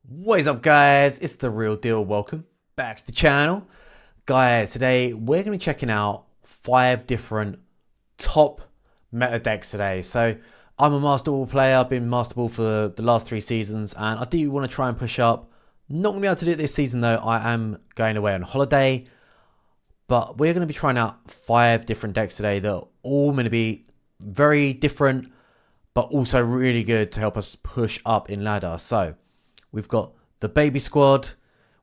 What is up, guys? It's the real deal. Welcome back to the channel. Guys, today we're going to be checking out 5 different top meta decks today. So I'm a Master Ball player. I've been Master Ball for the last 3 seasons and I do want to try and push up. Not going to be able to do it this season though. I am going away on holiday. But we're going to be trying out 5 different decks today that are all going to be very different but also really good to help us push up in ladder. So we've got the Baby Squad,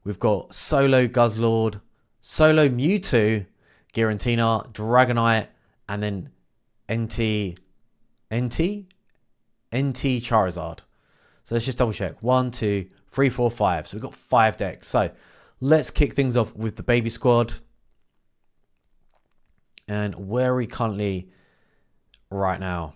we've got Solo Guzzlord, Solo Mewtwo, Giratina, Dragonite, and then NT Charizard. So let's just double check. 1, 2, 3, 4, 5. So we've got 5 decks. So let's kick things off with the Baby Squad. And where are we currently right now?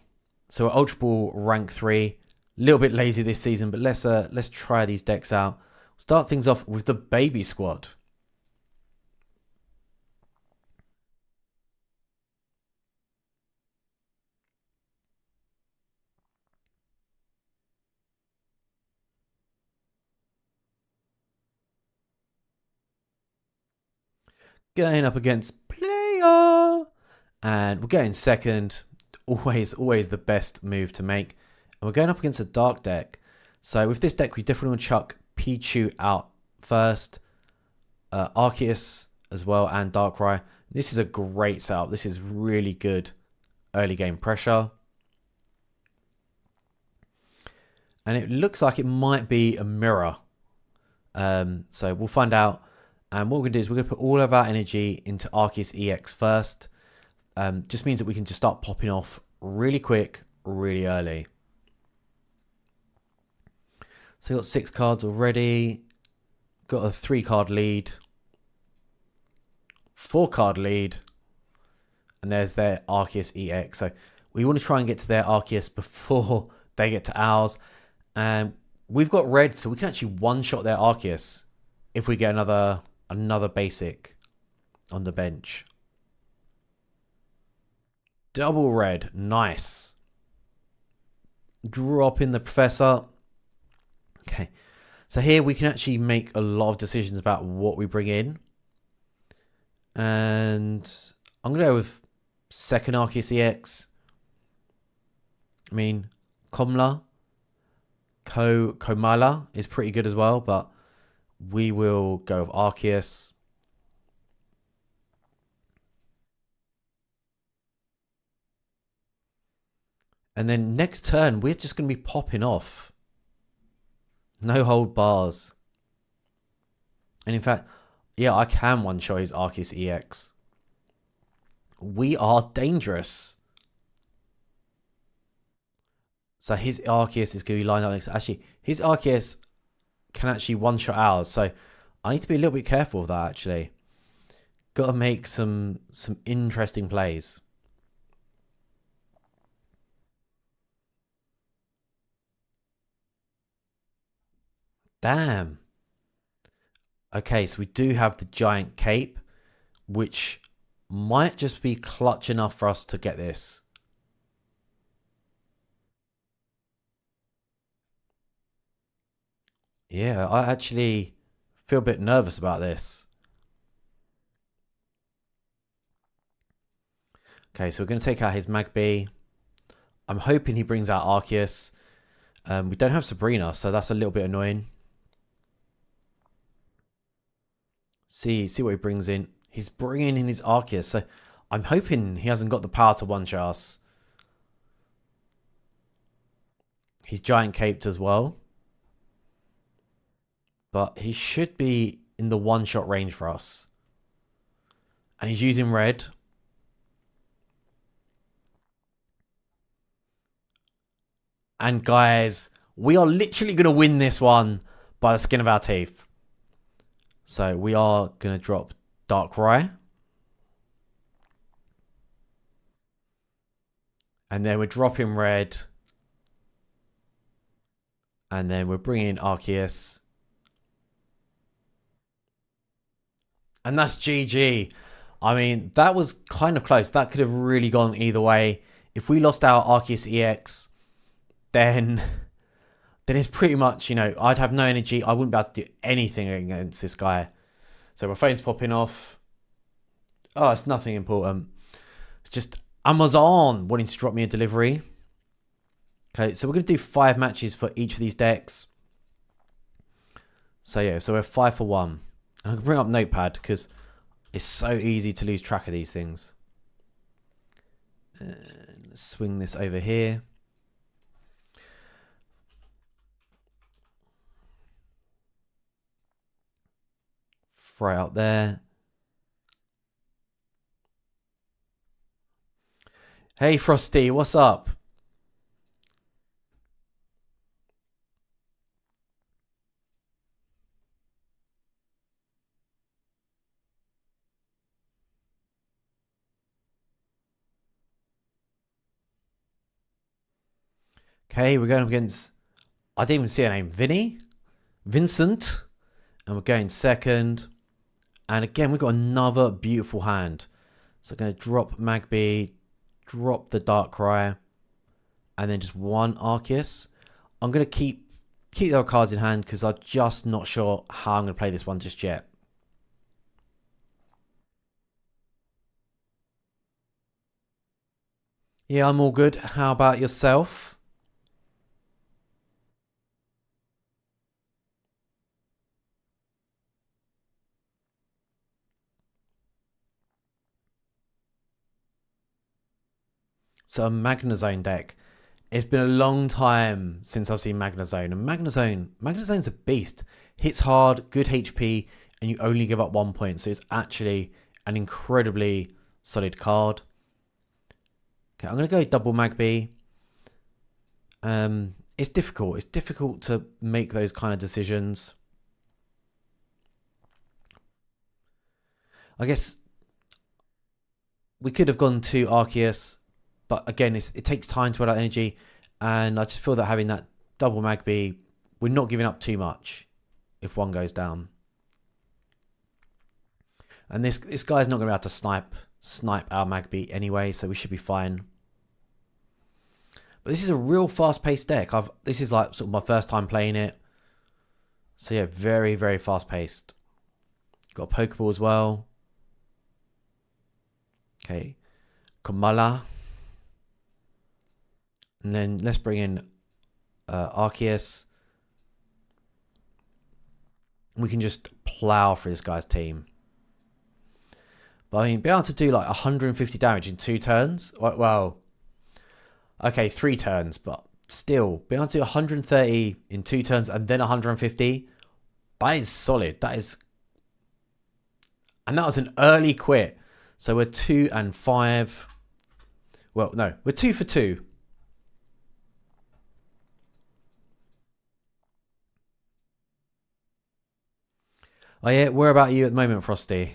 So we're Ultra Ball rank 3. A little bit lazy this season, but let's try these decks out. Start things off with the Baby Squad. Going up against Player. And we're getting second. Always the best move to make. And we're going up against a dark deck. So with this deck, we definitely want to chuck Pichu out first. Arceus as well and Darkrai. This is a great setup. This is really good early game pressure. And it looks like it might be a mirror. So we'll find out. And what we're going to do is we're going to put all of our energy into Arceus EX first. Just means that we can just start popping off really quick, really early. So we've got 6 cards already. Got a 3-card lead. 4-card lead. And there's their Arceus EX. So we want to try and get to their Arceus before they get to ours. And we've got red, so we can actually one-shot their Arceus if we get another basic on the bench. Double red. Nice. Drop in the Professor. Okay. So here we can actually make a lot of decisions about what we bring in. And I'm going to go with second Arceus EX. I mean, Komala. Komala is pretty good as well, but we will go with Arceus. And then next turn, we're just going to be popping off. No hold bars. And in fact, yeah, I can one-shot his Arceus EX. We are dangerous. So his Arceus is going to be lined up next. Actually, his Arceus can actually one-shot ours. So I need to be a little bit careful of that, actually. Got to make some interesting plays. Damn. Okay, so we do have the giant cape, which might just be clutch enough for us to get this. Yeah, I actually feel a bit nervous about this. Okay, so we're going to take out his Magby. I'm hoping he brings out Arceus. We don't have Sabrina, so that's a little bit annoying. See what he brings in. He's bringing in his Arceus, so I'm hoping he hasn't got the power to one-shot us. He's giant caped as well. But he should be in the one-shot range for us. And he's using red. And guys, we are literally going to win this one by the skin of our teeth. So we are going to drop Darkrai. And then we're dropping red. And then we're bringing in Arceus. And that's GG. I mean, that was kind of close. That could have really gone either way. If we lost our Arceus EX, then then it's pretty much, I'd have no energy. I wouldn't be able to do anything against this guy. So my phone's popping off. Oh, it's nothing important. It's just Amazon wanting to drop me a delivery. Okay, so we're going to do 5 matches for each of these decks. So yeah, so we're 5 for 1. And I can bring up Notepad because it's so easy to lose track of these things. Let's swing this over here. Throw it out there. Hey Frosty, what's up? Okay, we're going up against, I didn't even see a name, Vincent. And we're going second. And again, we've got another beautiful hand. So I'm going to drop Magby, drop the Darkrai, and then just one Arceus. I'm going to keep the other cards in hand because I'm just not sure how I'm going to play this one just yet. Yeah, I'm all good. How about yourself? So a Magnezone deck. It's been a long time since I've seen Magnezone. And Magnezone's a beast. Hits hard, good HP, and you only give up 1 point. So it's actually an incredibly solid card. Okay, I'm going to go double Magby. It's difficult. It's difficult to make those kind of decisions. I guess we could have gone to Arceus, but again, it takes time to put out energy, and I just feel that having that double Magby, we're not giving up too much if one goes down. And this guy's not going to be able to snipe our Magby anyway, so we should be fine. But this is a real fast-paced deck. This is like sort of my first time playing it. So yeah, very, very fast-paced. Got a Pokeball as well. Okay. Komala. And then let's bring in Arceus. We can just plow through this guy's team. But I mean, be able to do like 150 damage in 2 turns. Well, okay, 3 turns, but still, be able to do 130 in 2 turns and then 150. That is solid. And that was an early quit. So we're 2 and 5. Well, no, we're 2 for 2. Oh yeah, where about you at the moment, Frosty?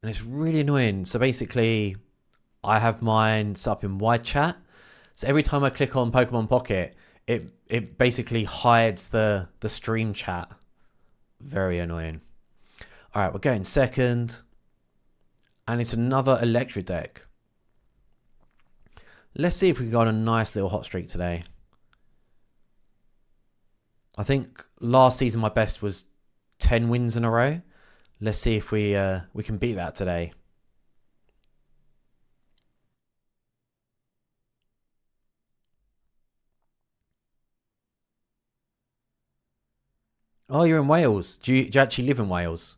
And it's really annoying. So basically, I have mine set up in wide chat. So every time I click on Pokemon Pocket, it basically hides the stream chat. Very annoying. All right, we're going second. And it's another electric deck. Let's see if we can go on a nice little hot streak today. I think last season my best was 10 wins in a row. Let's see if we can beat that today. Oh, you're in Wales. Do you actually live in Wales?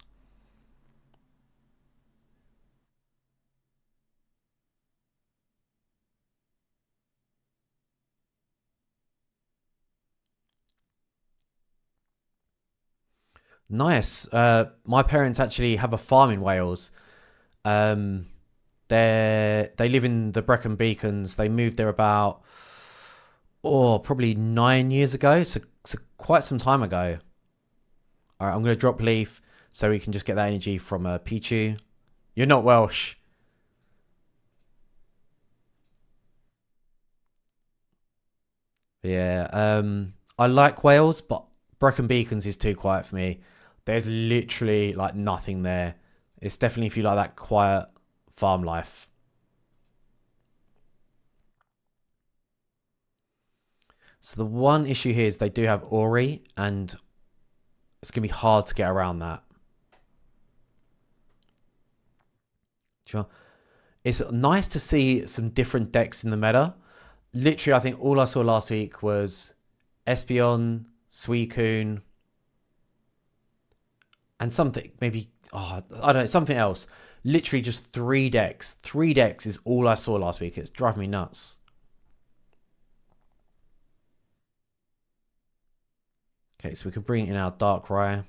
Nice. My parents actually have a farm in Wales. Um, they live in the Brecon Beacons. They moved there about probably 9 years ago. So quite some time ago. All right, I'm going to drop Leaf so we can just get that energy from Pichu. You're not Welsh. Yeah. I like Wales, but Broken Beacons is too quiet for me. There's literally like nothing there. It's definitely if you like that quiet farm life. So the one issue here is they do have Ori, and it's going to be hard to get around that. Sure. It's nice to see some different decks in the meta. Literally, I think all I saw last week was Espeon, Suicune, and something, maybe, I don't know, something else. Literally just 3 decks. 3 decks is all I saw last week. It's driving me nuts. Okay, so we can bring in our Darkrai.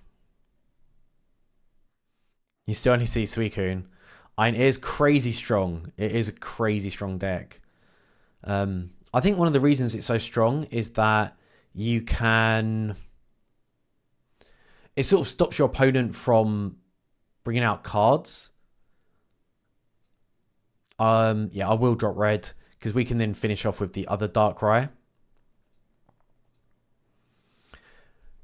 You still only see Suicune. And it is crazy strong. It is a crazy strong deck. I think one of the reasons it's so strong is that you can... It sort of stops your opponent from bringing out cards. Yeah, I will drop red because we can then finish off with the other Darkrai.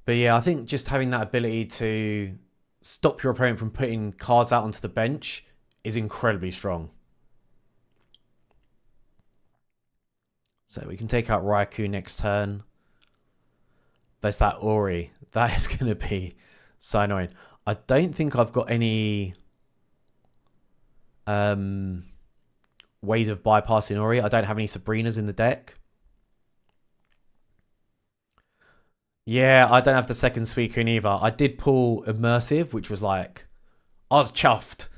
But yeah, I think just having that ability to stop your opponent from putting cards out onto the bench is incredibly strong. So we can take out Raikou next turn. But it's that Ori. That is going to be so annoying. I don't think I've got any ways of bypassing Ori. I don't have any Sabrinas in the deck. Yeah, I don't have the second Suicune either. I did pull Immersive, which was like... I was chuffed.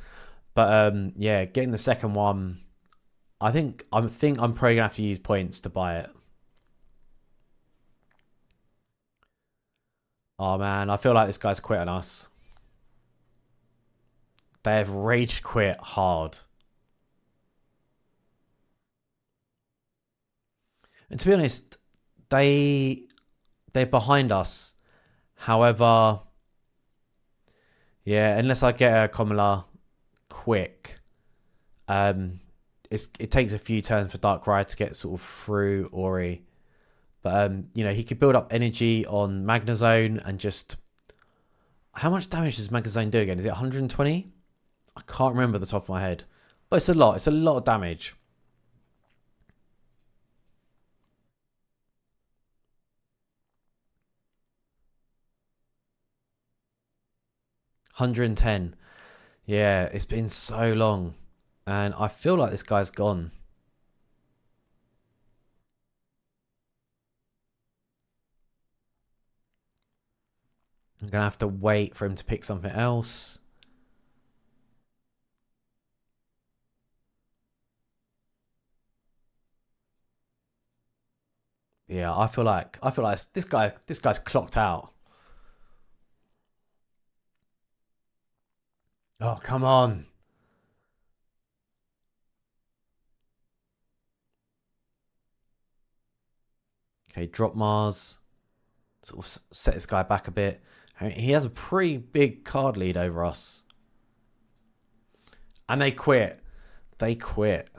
But yeah, getting the second one... I think I'm probably going to have to use points to buy it. Oh man, I feel like this guy's quit on us. They have rage quit hard. And to be honest, they're behind us. However, yeah, unless I get a Komala quick, it takes a few turns for Darkrai to get sort of through Ori. But you know, he could build up energy on Magnezone and just... How much damage does Magnezone do again? Is it 120? I can't remember the top of my head. But it's a lot. It's a lot of damage. $110. Yeah, it's been so long. And I feel like this guy's gone. I'm going to have to wait for him to pick something else. Yeah, I feel like this guy's clocked out. Oh, come on. Okay, drop Mars. Sort of set this guy back a bit. He has a pretty big card lead over us. And they quit. They quit.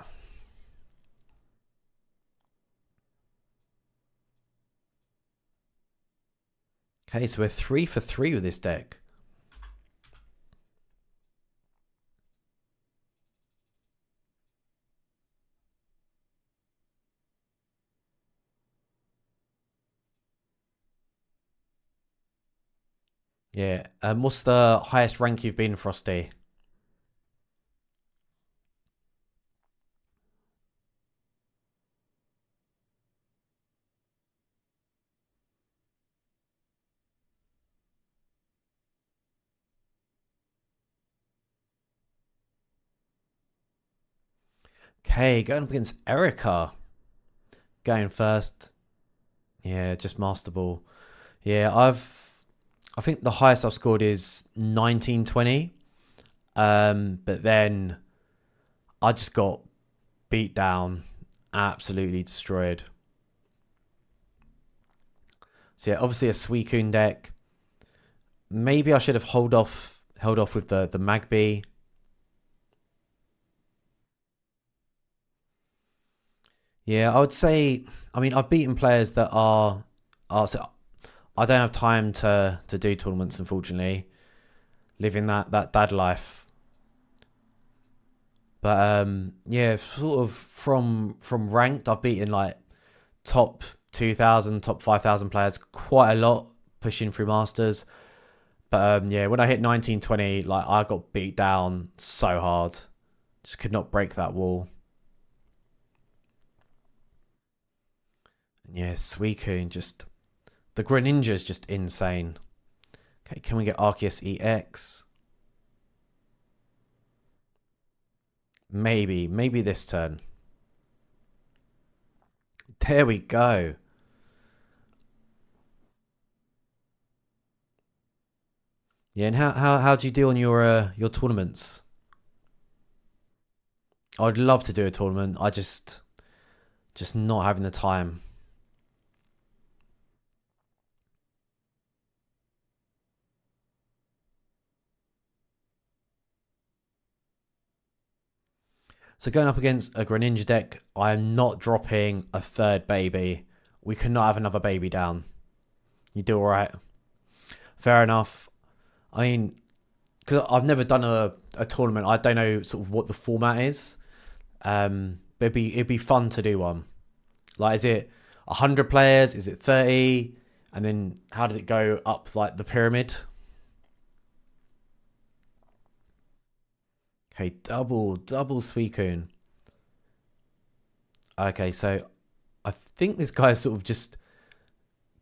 Okay, so we're 3 for 3 with this deck. Yeah. What's the highest rank you've been, Frosty? Okay, going up against Erica. Going first. Yeah, just Master Ball. Yeah, I think the highest I've scored is 1920. But then I just got beat down, absolutely destroyed. So yeah, obviously a Suicune deck. Maybe I should have held off with the Magby. Yeah, I would say. I mean, I've beaten players that are. So I don't have time to do tournaments, unfortunately. Living that dad life. But yeah, sort of from ranked, I've beaten like top 2,000, top 5,000 players quite a lot, pushing through masters. But yeah, when I hit 1920, like I got beat down so hard, just could not break that wall. And yeah, Suicune just the Greninja's just insane. Okay, can we get Arceus EX? Maybe this turn. There we go. Yeah, and how do you do on your tournaments? I'd love to do a tournament. I just not having the time. So going up against a Greninja deck, I am not dropping a third baby. We cannot have another baby down. You do all right. Fair enough. I mean, because I've never done a tournament, I don't know sort of what the format is. But it'd be fun to do one. Like, is it 100 players? Is it 30? And then how does it go up like the pyramid? Okay, double Suicune. Okay, so I think this guy's sort of just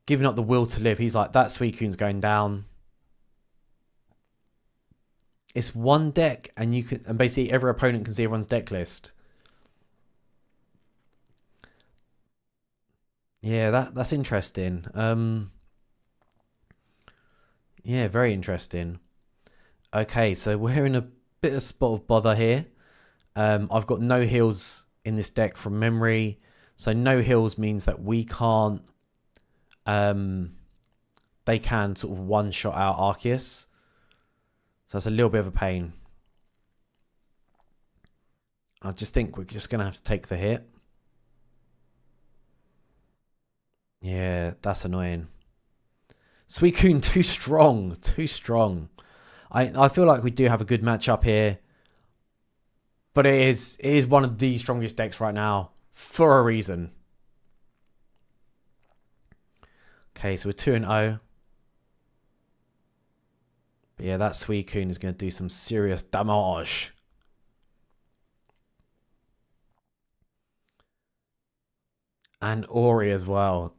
giving up the will to live. He's like, that Suicune's going down. It's one deck, and basically every opponent can see everyone's deck list. Yeah, that's interesting. Yeah, very interesting. Okay, so we're in a bit of spot of bother here. I've got no heals in this deck from memory, so no heals means that we can't. They can sort of one shot out Arceus, so that's a little bit of a pain. I just think we're just gonna have to take the hit. Yeah, that's annoying. Suicune too strong, too strong. I feel like we do have a good matchup here, but it is one of the strongest decks right now for a reason. Okay, so we're 2-0. But yeah, that Suicune is going to do some serious damage. And Ori as well.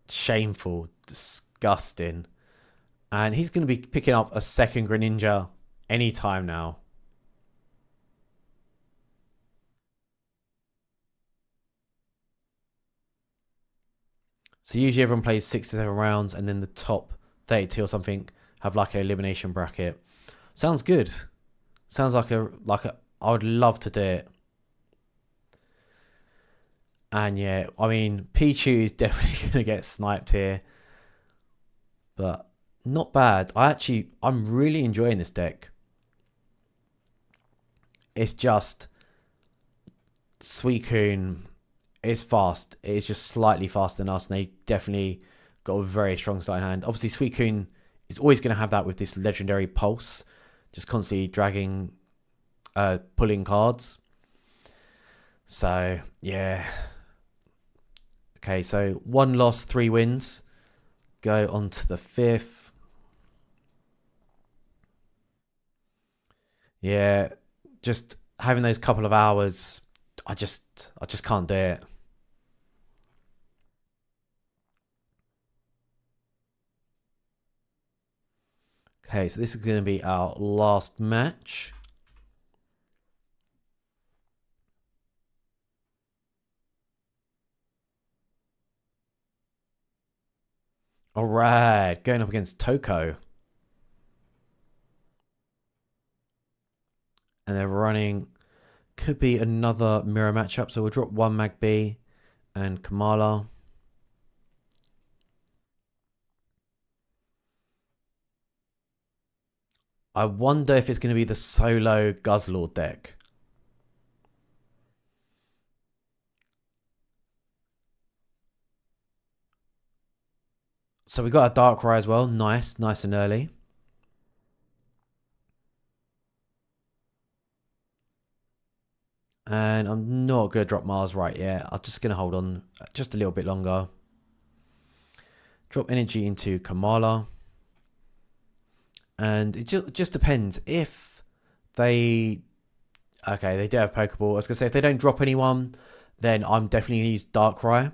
Shameful, disgusting. And he's going to be picking up a second Greninja anytime now. So usually everyone plays 6 to 7 rounds, and then the top 32 or something have like an elimination bracket. Sounds good. Sounds like I would love to do it. And yeah, I mean, Pichu is definitely going to get sniped here. But not bad. I'm really enjoying this deck. It's just Suicune is fast. It is just slightly faster than us, and they definitely got a very strong side hand. Obviously, Suicune is always going to have that with this legendary pulse, just constantly dragging, pulling cards. So yeah. Okay, so 1 loss, 3 wins. Go on to the 5th. Yeah, just having those couple of hours, I just can't do it. Okay, so this is going to be our last match. All right, going up against Toko. And they're running, could be another mirror matchup. So we'll drop 1 Magby and Kamala. I wonder if it's going to be the solo Guzzlord deck. So we got a Darkrai as well. Nice and early. And I'm not going to drop Mars right yet. I'm just going to hold on just a little bit longer. Drop energy into Kamala. And it just depends. If they... Okay, they do have Pokeball. I was going to say, if they don't drop anyone, then I'm definitely going to use Darkrai.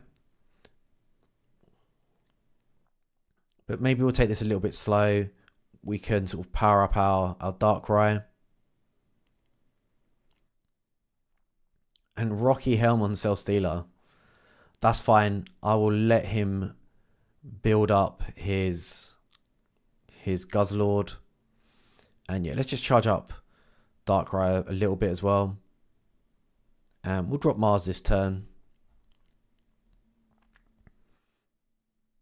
But maybe we'll take this a little bit slow. We can sort of power up our Darkrai. And Rocky Helm on Celesteela. That's fine. I will let him build up his Guzzlord. And yeah, let's just charge up Darkrai a little bit as well. And we'll drop Mars this turn.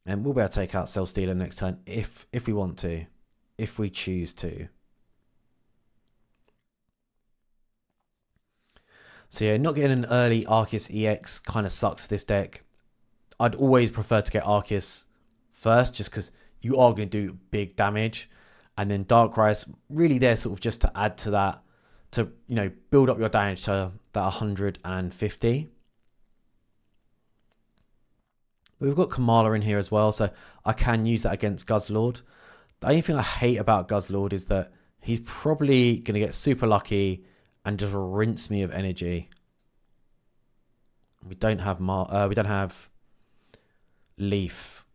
And we'll be able to take out Celesteela next turn if we want to. If we choose to. So yeah, not getting an early Arceus EX kind of sucks for this deck. I'd always prefer to get Arceus first, just because you are going to do big damage. And then Darkrai's really there sort of just to add to that, to, you know, build up your damage to that 150. But we've got Kamala in here as well, so I can use that against Guzzlord. The only thing I hate about Guzzlord is that he's probably going to get super lucky and just rinse me of energy. We don't have Leaf.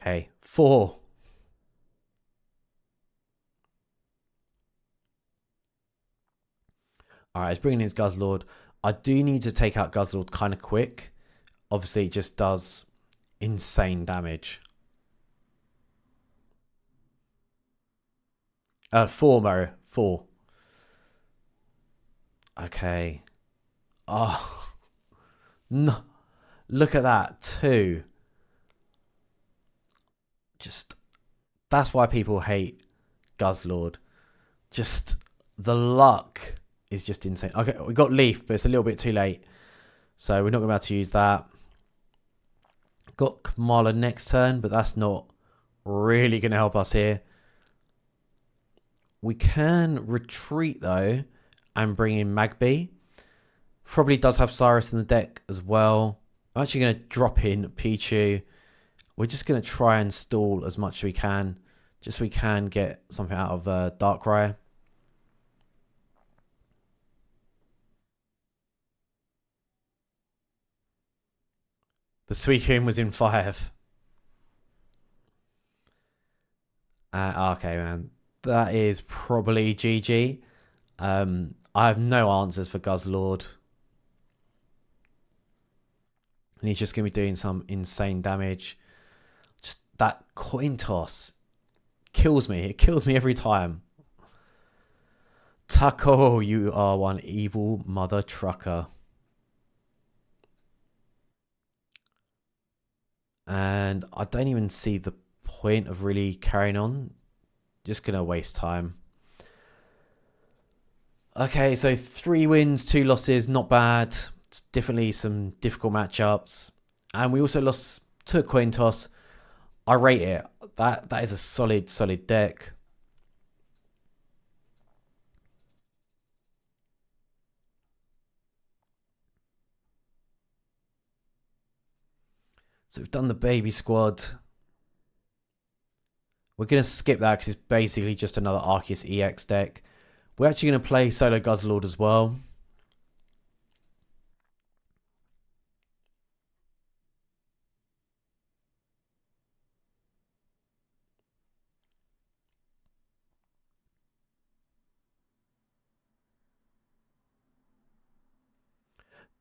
Okay, 4. Alright, he's bringing his Guzzlord. I do need to take out Guzzlord kind of quick. Obviously, it just does insane damage. 4, Mo. 4. Okay. Oh. No. Look at that. 2. Just... That's why people hate Guzzlord. Just... The luck is just insane. Okay, we got Leaf, but it's a little bit too late. So we're not going to be able to use that. Got Kamala next turn, but that's not really going to help us here. We can retreat, though, and bring in Magby. Probably does have Cyrus in the deck as well. I'm actually going to drop in Pichu. We're just going to try and stall as much as we can, just so we can get something out of Darkrai. The Suicune was in 5. Okay, man. That is probably GG. I have no answers for Guzzlord. And he's just going to be doing some insane damage. Just that coin toss kills me. It kills me every time. Taco, you are one evil mother trucker. And I don't even see the point of really carrying on. Just going to waste time. Okay, so 3 wins, 2 losses. Not bad. It's definitely some difficult matchups. And we also lost to a coin toss. I rate it. That is a solid deck. So we've done the baby squad. We're going to skip that because it's basically just another Arceus EX deck. We're actually going to play Solo Guzzlord as well.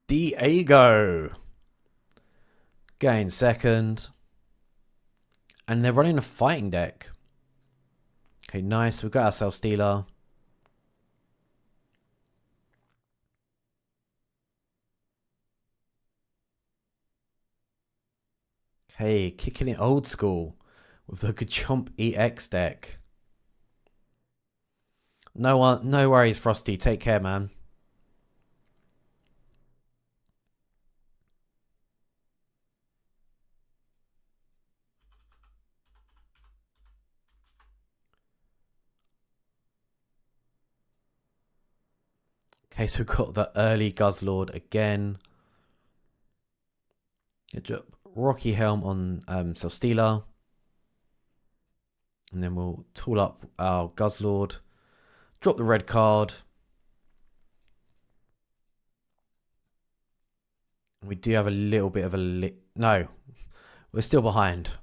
Diego going second. And they're running a fighting deck. Okay, nice. We've got ourselves Celesteela. Okay, kicking it old school with the Garchomp EX deck. No worries, Frosty. Take care, man. Okay, so we've got the early Guzzlord again. Drop Rocky Helm on Self-Stealer. And then we'll tool up our Guzzlord. Drop the red card. We do have a little bit of a... No, we're still behind.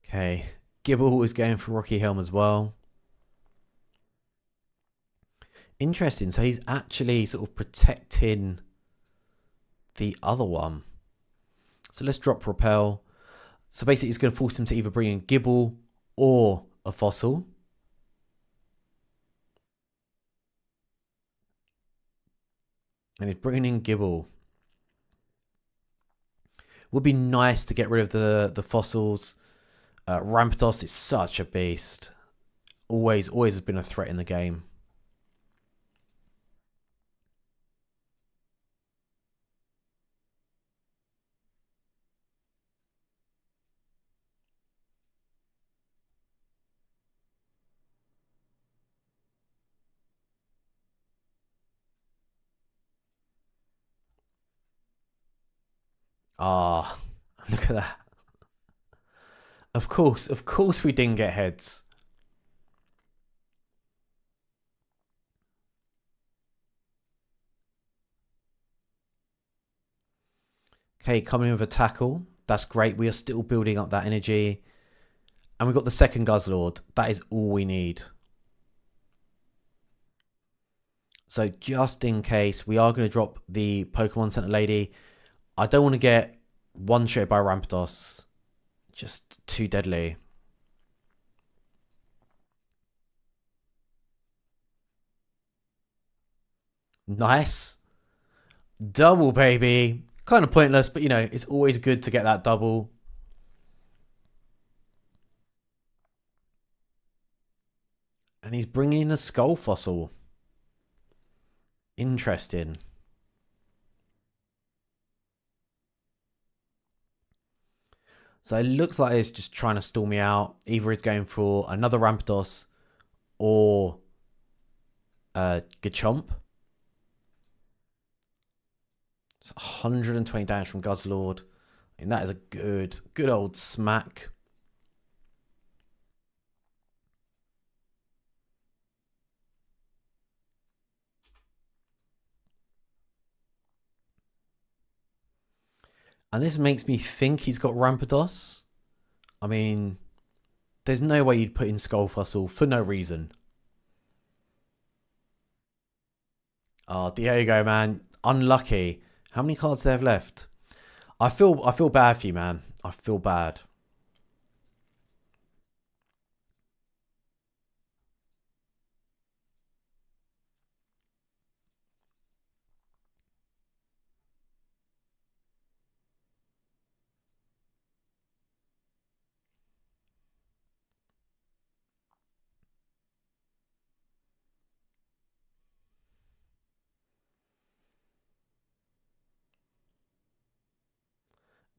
Okay, Gible is going for Rocky Helm as well. Interesting. So he's actually sort of protecting the other one. So let's drop Repel. So basically it's going to force him to either bring in Gible or a Fossil. And he's bringing in Gible. Would be nice to get rid of the fossils. Rampardos is such a beast. Always has been a threat in the game. Ah, look at that. Of course we didn't get heads. Okay, coming in with a tackle. That's great. We are still building up that energy. And we've got the second Guzzlord. That is all we need. So just in case, we are going to drop the Pokemon Center Lady. I don't want to get one-shot by Rampardos. Just too deadly. Nice. Double, baby. Kind of pointless, but you know, it's always good to get that double. And he's bringing a Skull Fossil. Interesting. So it looks like it's just trying to stall me out. Either it's going for another Rampardos or Garchomp. It's 120 damage from Guzzlord. And that is a good old smack. And this makes me think he's got Rampardos. I mean, there's no way you'd put in Skull Fossil for no reason. Oh, there you go, man. Unlucky. How many cards do they have left? I feel bad for you, man. I feel bad.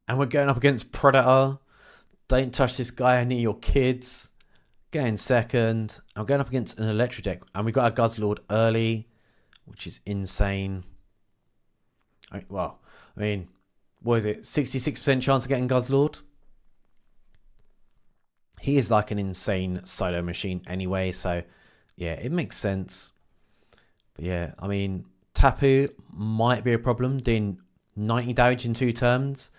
And we're going up against Predator. Don't touch this guy, I need your kids. Getting second. I'm going up against an Electric deck. And we got a Guzzlord early, which is insane. I mean, what is it? 66% chance of getting Guzzlord? He is like an insane solo machine anyway, so yeah, it makes sense. But yeah, I mean, Tapu might be a problem, doing 90 damage in 2 turns.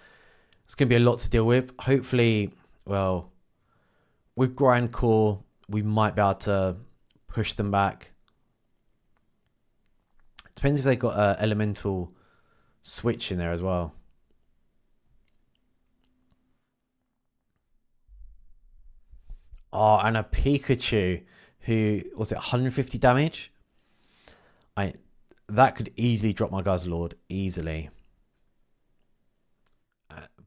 It's going to be a lot to deal with. Hopefully, well, with Grindcore, we might be able to push them back. Depends if they got an elemental switch in there as well. Oh, and a Pikachu who was it 150 damage? That could easily drop my Guzzlord easily.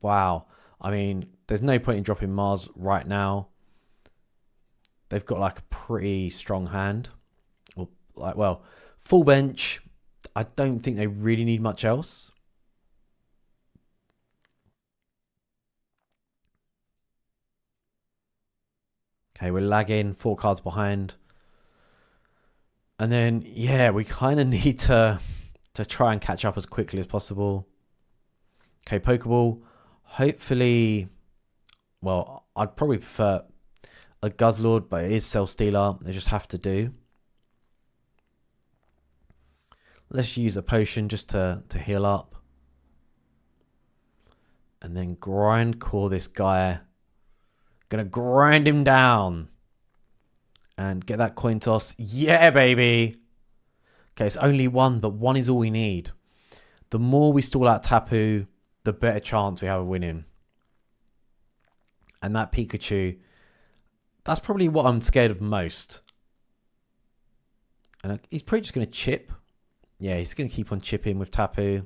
Wow. I mean, there's no point in dropping Mars right now. They've got like a pretty strong hand. Or like, well, full bench. I don't think they really need much else. Okay, we're lagging, 4 cards behind. And then, yeah, we kind of need to try and catch up as quickly as possible. Okay, Pokeball. Hopefully, well, I'd probably prefer a Guzzlord, but it is Self Stealer. They just have to do. Let's use a potion just to heal up. And then grindcore this guy. Gonna grind him down. And get that coin toss. Yeah, baby. Okay, it's only 1, but 1 is all we need. The more we stall out Tapu, the better chance we have of winning. And that Pikachu, that's probably what I'm scared of most. And he's probably just going to chip. Yeah, he's going to keep on chipping with Tapu.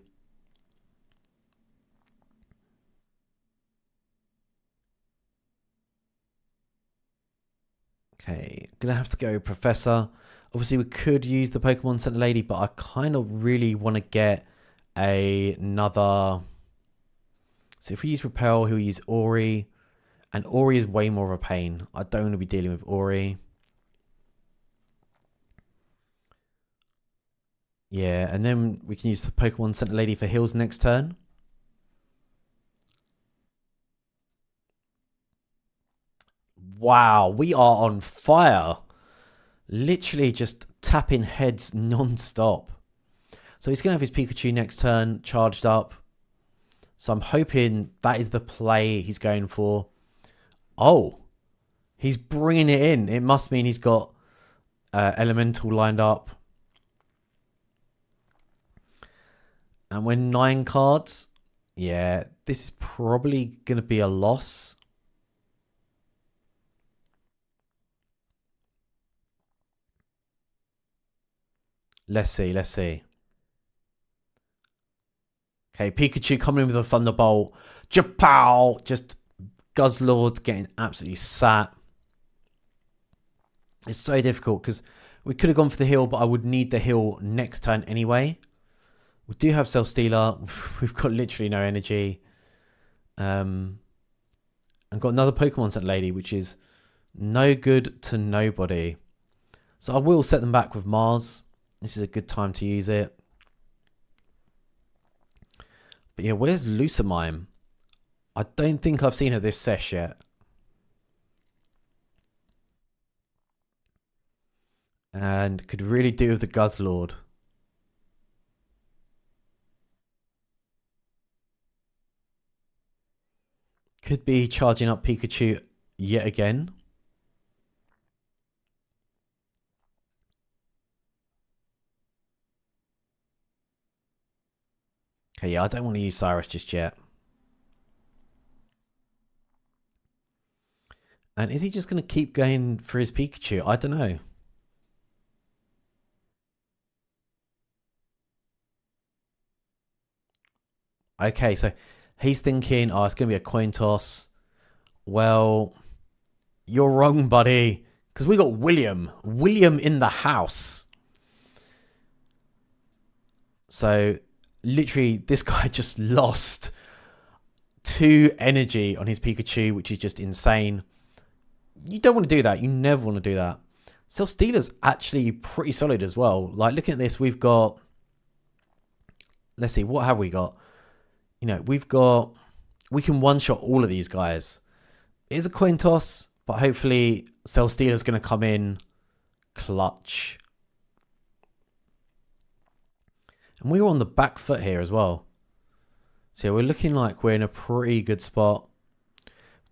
Okay, gonna have to go Professor. Obviously, we could use the Pokemon Center Lady, but I kind of really want to get another. So if we use Repel, he'll use Ori. And Ori is way more of a pain. I don't want to be dealing with Ori. Yeah, and then we can use the Pokemon Center Lady for heals next turn. Wow, we are on fire. Literally just tapping heads non-stop. So he's going to have his Pikachu next turn charged up. So I'm hoping that is the play he's going for. Oh, he's bringing it in. It must mean he's got Elemental lined up. And we're 9 cards. Yeah, this is probably going to be a loss. Let's see. Okay, Pikachu coming in with a Thunderbolt. Japow! Just Guzzlord getting absolutely sat. It's so difficult because we could have gone for the heal, but I would need the heal next turn anyway. We do have Self Stealer. We've got literally no energy. And got another Pokemon Center Lady, which is no good to nobody. So I will set them back with Mars. This is a good time to use it. But yeah, where's Lucamime? I don't think I've seen her this sesh yet. And could really do with the Guzzlord. Could be charging up Pikachu yet again. Okay, yeah, I don't want to use Cyrus just yet. And is he just going to keep going for his Pikachu? I don't know. Okay, so he's thinking, oh, it's going to be a coin toss. Well, you're wrong, buddy. Because we got William. William in the house. So, literally, this guy just lost 2 energy on his Pikachu, which is just insane. You don't want to do that. You never want to do that. Self Stealer's actually pretty solid as well. Like, looking at this, we've got... Let's see, what have we got? You know, we've got... We can one-shot all of these guys. It is a coin toss, but hopefully Self Stealer's going to come in clutch. And we were on the back foot here as well. So yeah, we're looking like we're in a pretty good spot.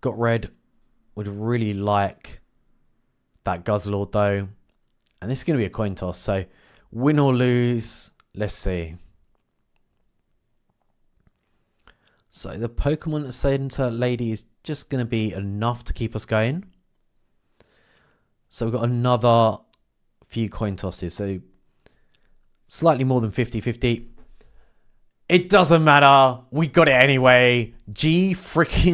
Got red. Would really like that Guzzlord though. And this is going to be a coin toss. So win or lose. Let's see. So the Pokemon Center Lady is just going to be enough to keep us going. So we've got another few coin tosses. So slightly more than 50-50. It doesn't matter. We got it anyway. GG.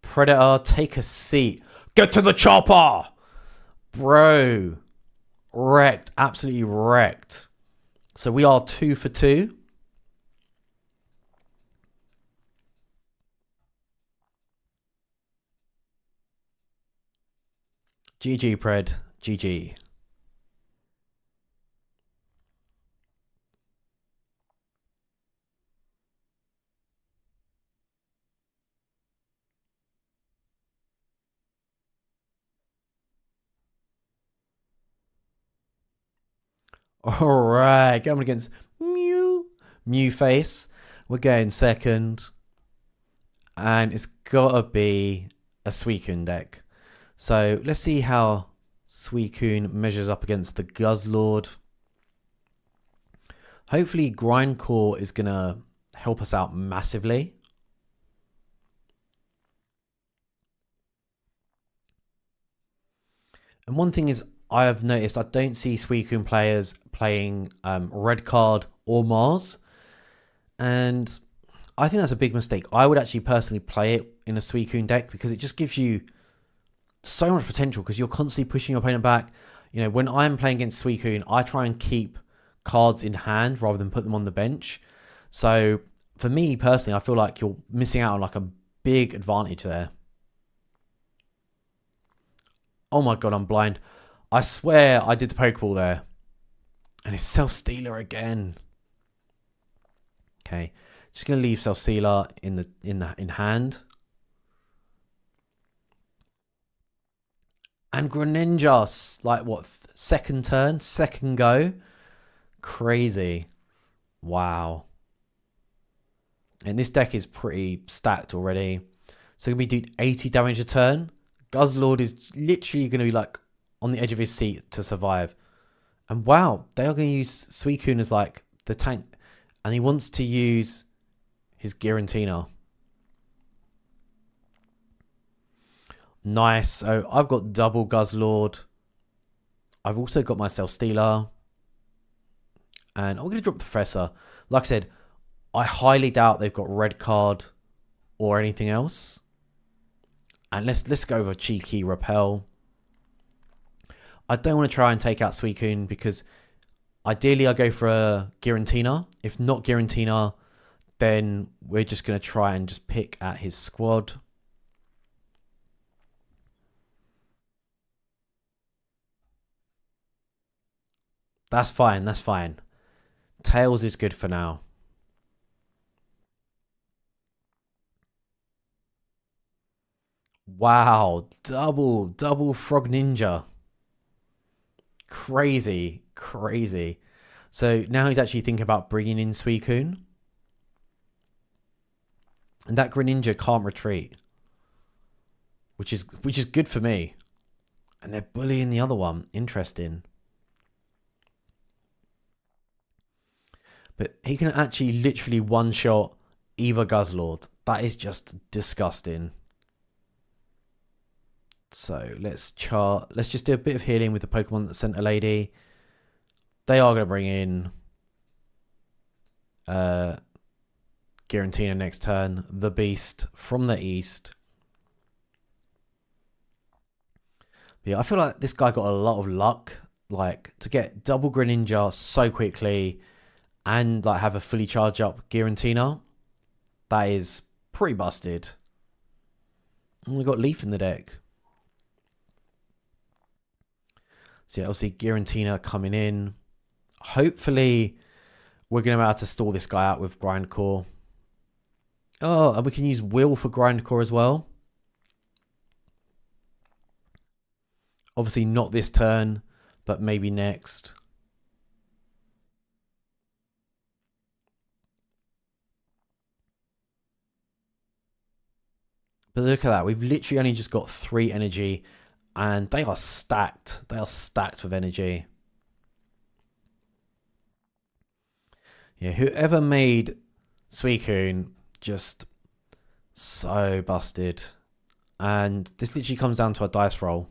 Predator, take a seat. Get to the chopper. Bro. Wrecked. Absolutely wrecked. So we are 2 for 2. GG, Pred. GG. Alright, going against Mew Face. We're going second. And it's gotta be a Suicune deck. So let's see how Suicune measures up against the Guzzlord. Hopefully Grindcore is gonna help us out massively. And one thing is, I have noticed I don't see Suicune players playing Red Card or Mars. And I think that's a big mistake. I would actually personally play it in a Suicune deck because it just gives you so much potential because you're constantly pushing your opponent back. You know, when I'm playing against Suicune, I try and keep cards in hand rather than put them on the bench. So for me personally, I feel like you're missing out on like a big advantage there. Oh my god, I'm blind. I swear I did the Pokeball there. And it's Self-Stealer again. Okay. Just gonna leave Self-Stealer in hand. And Greninja, like what, second turn, second go? Crazy. Wow. And this deck is pretty stacked already. So gonna be doing 80 damage a turn. Guzzlord is literally gonna be like on the edge of his seat to survive. And wow, they are gonna use Suicune as like the tank. And he wants to use his Giratina. Nice. So I've got double Guzzlord. I've also got my Self-Stealer. And I'm going to drop the Professor. Like I said, I highly doubt they've got Red Card or anything else. And let's go over cheeky Repel. I don't want to try and take out Suicune because ideally I go for a Giratina. If not Giratina, then we're just going to try and just pick at his squad. That's fine. That's fine. Tails is good for now. Wow. Double Frog Ninja. Crazy. So now he's actually thinking about bringing in Suicune. And that Greninja can't retreat. Which is good for me. And they're bullying the other one. Interesting. But he can actually literally one-shot either Guzzlord. That is just disgusting. So let's just do a bit of healing with the Pokemon that sent a lady. They are going to bring in Giratina next turn. The Beast from the East. But yeah, I feel like this guy got a lot of luck. Like, to get double Greninja so quickly and like have a fully charged up Giratina. That is pretty busted. And we got Leaf in the deck. So yeah, obviously Giratina coming in. Hopefully we're going to be able to stall this guy out with Grindcore. Oh, and we can use Will for Grindcore as well. Obviously not this turn, but maybe next. But look at that. We've literally only just got 3 energy. And they are stacked. They are stacked with energy. Yeah, whoever made Suicune just so busted. And this literally comes down to a dice roll.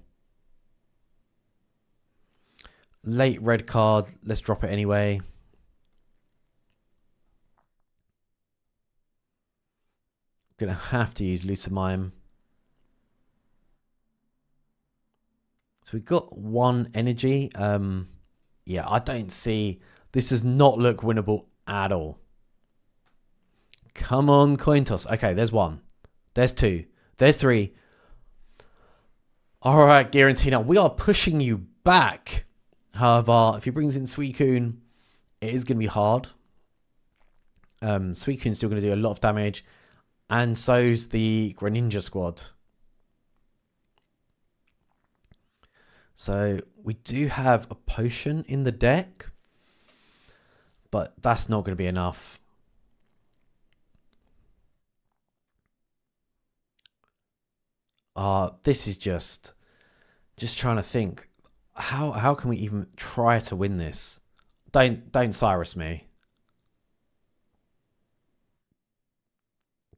Late red card. Let's drop it anyway. Gonna have to use Lucamime. So we've got 1 energy. Yeah, I don't see... This does not look winnable at all. Come on, coin toss. Okay, there's 1. There's 2. There's 3. All right, Giratina, we are pushing you back. However, if he brings in Suicune, it is going to be hard. Suicune's still going to do a lot of damage. And so's the Greninja squad. So we do have a potion in the deck, but that's not going to be enough. This is just trying to think. How can we even try to win this? Don't Cyrus me.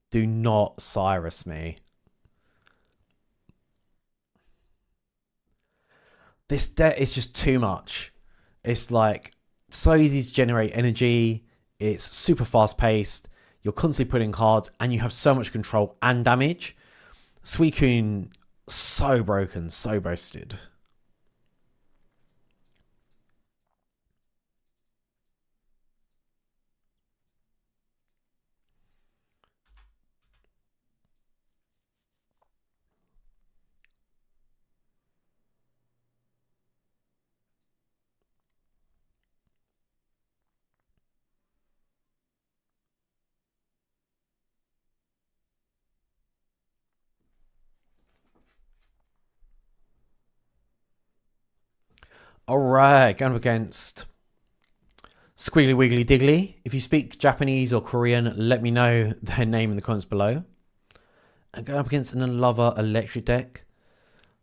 Do not Cyrus me. This deck is just too much. It's like so easy to generate energy. It's super fast paced. You're constantly putting cards and you have so much control and damage. Suicune, so broken, so boasted. Alright, going up against Squiggly Wiggly Diggly. If you speak Japanese or Korean, let me know their name in the comments below. And going up against an Unlover Electric deck.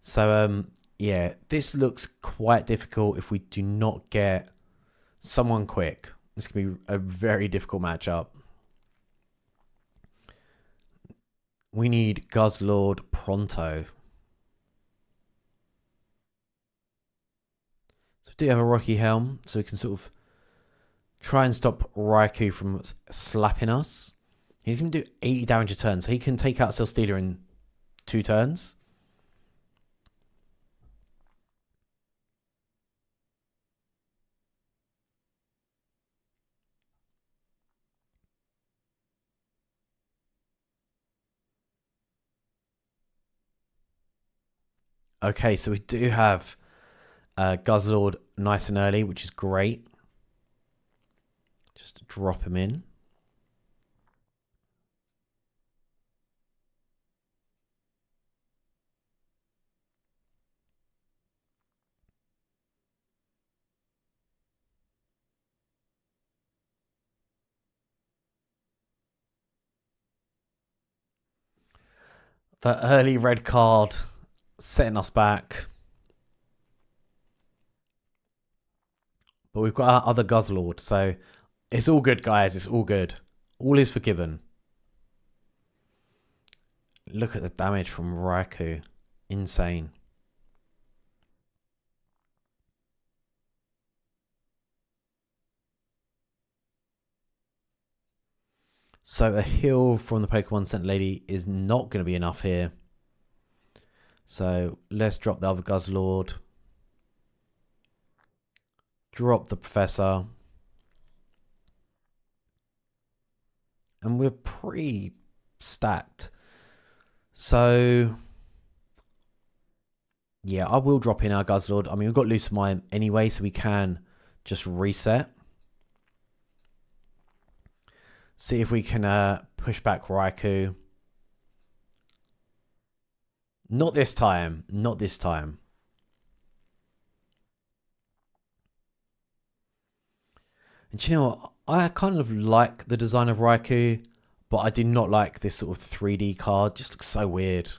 So, yeah, this looks quite difficult if we do not get someone quick. This can be a very difficult matchup. We need Guzzlord pronto. So we do have a Rocky Helm, so we can sort of try and stop Raikou from slapping us. He's going to do 80 damage a turn, so he can take out Celesteela in 2 turns. Okay, so we do have Guzzlord nice and early, which is great. Just drop him in. The early red card setting us back. But we've got our other Guzzlord, so it's all good, guys. It's all good. All is forgiven. Look at the damage from Raikou. Insane. So a heal from the Pokemon Scent Lady is not going to be enough here. So let's drop the other Guzzlord. Drop the Professor. And we're pretty stacked. So yeah, I will drop in our Guzzlord. I mean, we've got Lucamime anyway, so we can just reset. See if we can push back Raikou. Not this time. Not this time. And do you know what? I kind of like the design of Raikou, but I did not like this sort of 3D card. It just looks so weird.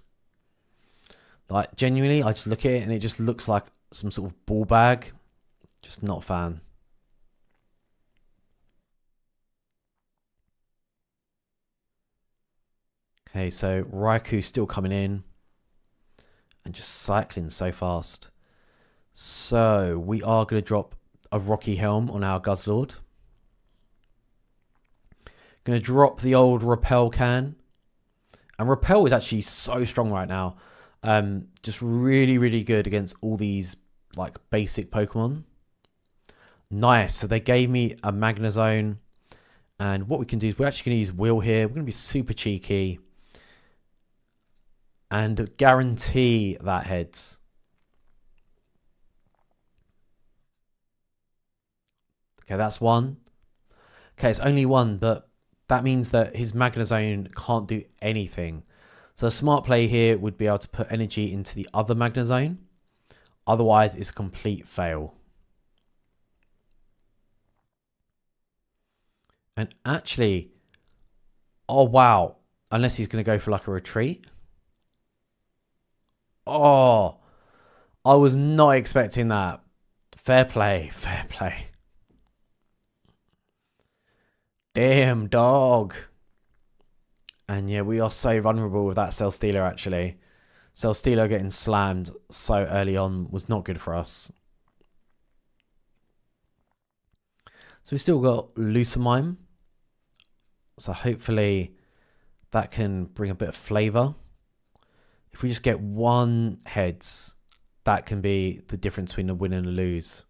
Like, genuinely, I just look at it and it just looks like some sort of ball bag. Just not a fan. Okay, so Raikou still coming in. And just cycling so fast. So we are going to drop a Rocky Helm on our Guzzlord. Going to drop the old Repel can. And Repel is actually so strong right now. Just really, really good against all these like basic Pokemon. Nice. So they gave me a Magnezone. And what we can do is we're actually going to use Will here. We're going to be super cheeky. And guarantee that heads. Okay, that's one. Okay, it's only one, but that means that his Magnezone can't do anything. So a smart play here would be able to put energy into the other Magnezone. Otherwise, it's a complete fail. And actually, oh wow, unless he's going to go for like a retreat. Oh, I was not expecting that. Fair play, fair play. Damn, dog. And yeah, we are so vulnerable with that Celesteela, actually. Celesteela getting slammed so early on was not good for us. So we've still got Lucamime. So hopefully that can bring a bit of flavour. If we just get one heads, that can be the difference between a win and a lose.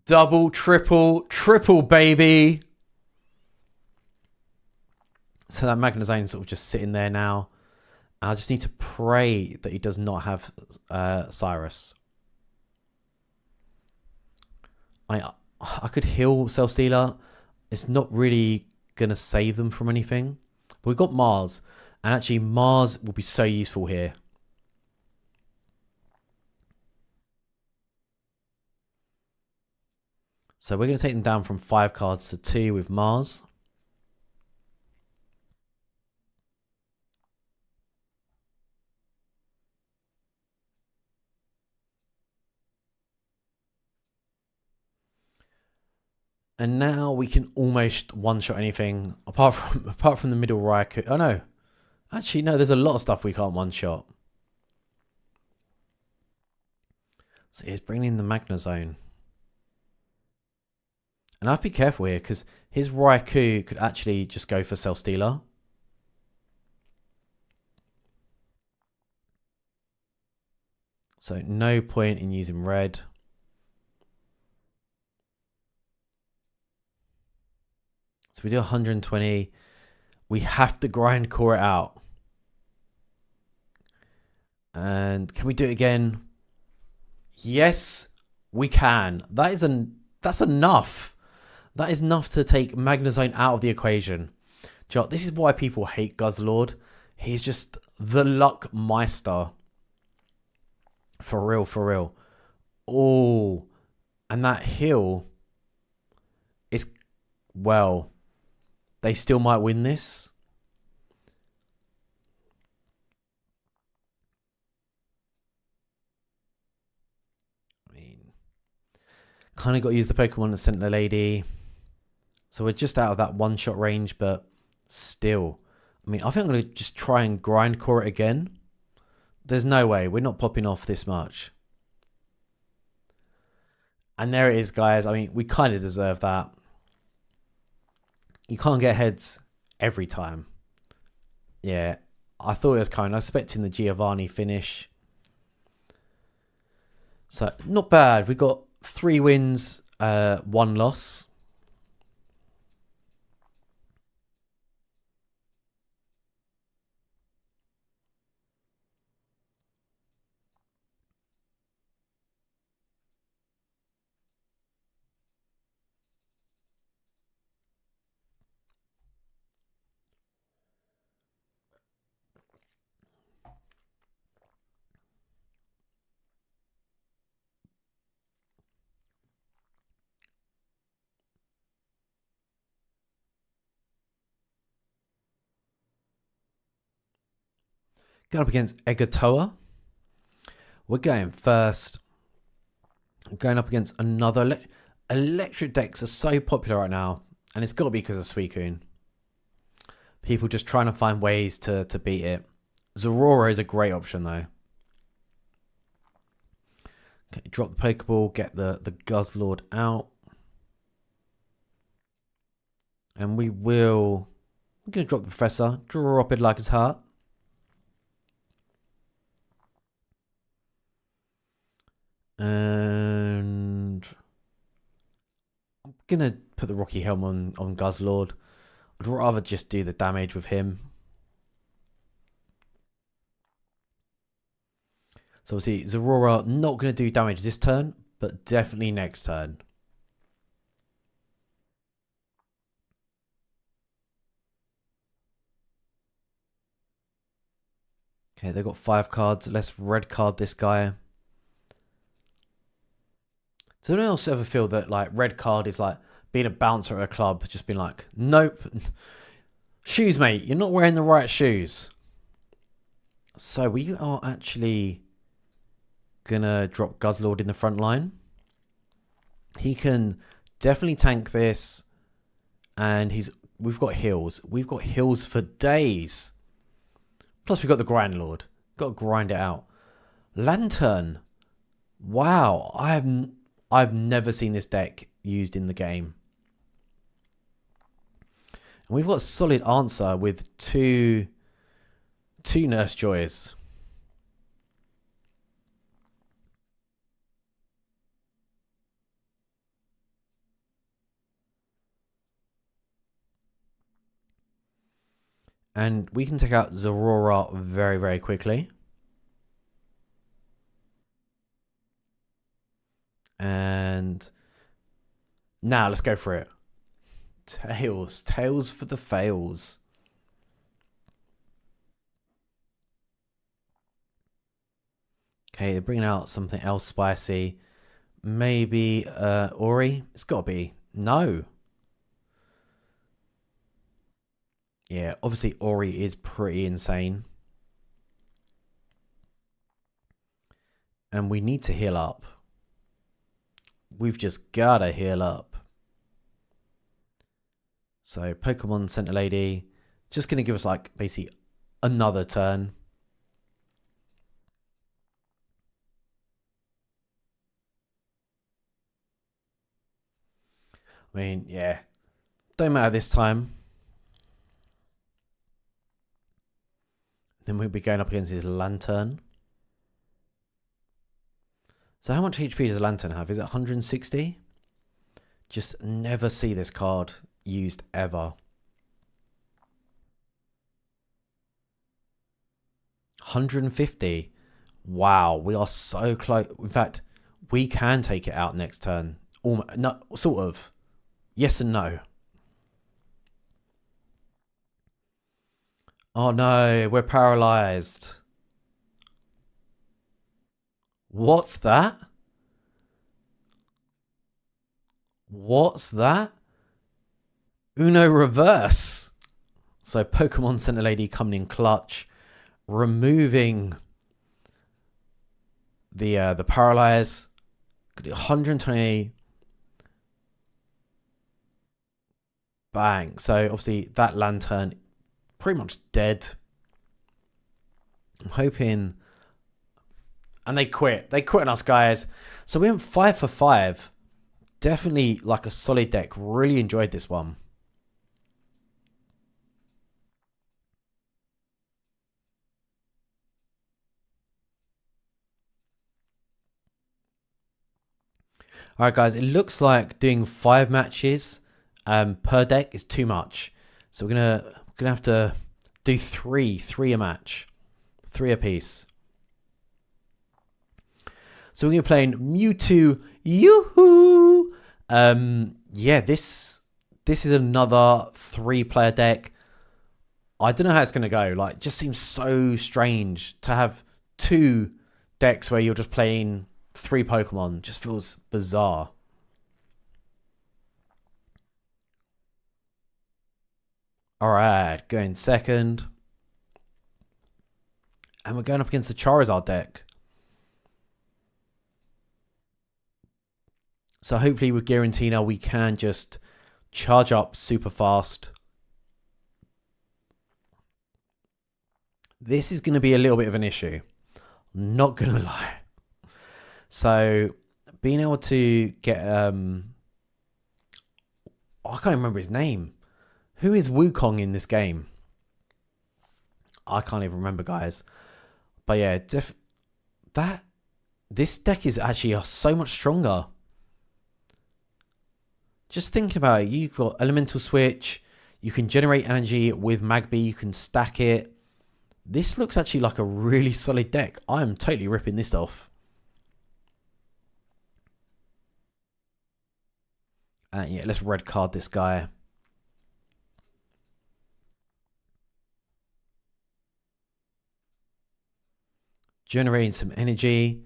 Double, triple, baby. So that Magnezone is sort of just sitting there now. I just need to pray that he does not have Cyrus. I could heal Celesteela. It's not really going to save them from anything. But we've got Mars. And actually, Mars will be so useful here. So we're going to take them down from 5 cards to 2 with Mars. And now we can almost one-shot anything apart from the middle Raikou. Oh no. Actually, no, there's a lot of stuff we can't one-shot. So he's bringing in the Magnezone. And I have to be careful here because his Raikou could actually just go for Celesteela. So no point in using red. So we do 120. We have to grindcore it out. And can we do it again? Yes, we can. That's enough. That is enough to take Magnezone out of the equation. This is why people hate Guzzlord. He's just the luck meister. For real, for real. Oh, and that hill is, well, they still might win this. I mean, kind of got to use the Pokemon that sent the lady. So we're just out of that one-shot range, but still. I mean, I think I'm going to just try and grindcore it again. There's no way. We're not popping off this much. And there it is, guys. I mean, we kind of deserve that. You can't get heads every time. Yeah, I thought it was coming. I was expecting the Giovanni finish. So, not bad. We got 3 wins, 1 loss. Going up against Egatoa. We're going first. Going up against another. Electric decks are so popular right now. And it's got to be because of Suicune. People just trying to find ways to beat it. Zorora is a great option though. Okay, drop the Pokeball, get the Guzzlord out. And we're going to drop the Professor, drop it like it's hot. And I'm going to put the Rocky Helm on Guzzlord. I'd rather just do the damage with him. So obviously Zorora not going to do damage this turn, but definitely next turn. Okay, they've got 5 cards. Let's red card this guy. Does anyone else ever feel that like red card is like being a bouncer at a club, just being like, nope, shoes, mate, you're not wearing the right shoes. So we are actually gonna drop Guzzlord in the front line. He can definitely tank this, and we've got heals. We've got heals for days. Plus we've got the Grind Lord. Got to grind it out. Lantern. Wow, I've never seen this deck used in the game. And we've got a solid answer with two Nurse Joys. And we can take out Zorora very, very quickly. And now let's go for it. Tails. Tails for the fails. Okay, they're bringing out something else spicy. Maybe Ori? It's got to be. No. Yeah, obviously Ori is pretty insane. And we need to heal up. We've just gotta heal up. So Pokemon Center Lady, just gonna give us like basically another turn. I mean, yeah, don't matter this time. Then we'll be going up against his Lantern. So how much HP does Lantern have? Is it 160? Just never see this card used ever. 150. Wow, we are so close. In fact, we can take it out next turn. No, sort of. Yes and no. Oh no, we're paralyzed. What's that? What's that? Uno reverse. So Pokemon Center Lady coming in clutch, removing the paralyze. 120. Bang. So obviously that Lantern pretty much dead. I'm hoping. And they quit. They quit on us, guys. So we went 5 for 5. Definitely like a solid deck. Really enjoyed this one. Alright, guys. It looks like doing 5 matches per deck is too much. So we're gonna have to do three a match. 3 apiece. So we're going to be playing Mewtwo. Yoo-hoo! Yeah, this is another 3-player deck. I don't know how it's going to go. Like, it just seems so strange to have 2 decks where you're just playing 3 Pokemon. Just feels bizarre. Alright, going second. And we're going up against the Charizard deck. So hopefully with Giratina we can just charge up super fast. this is going to be a little bit of an issue. Not going to lie. So being able to get, I can't remember his name. Who is Wukong in this game? I can't even remember, guys. But yeah, this deck is actually so much stronger. Just think about it. You've got Elemental Switch. You can generate energy with Magby. You can stack it. This looks actually like a really solid deck. I am totally ripping this off. And yeah, let's red card this guy. Generating some energy.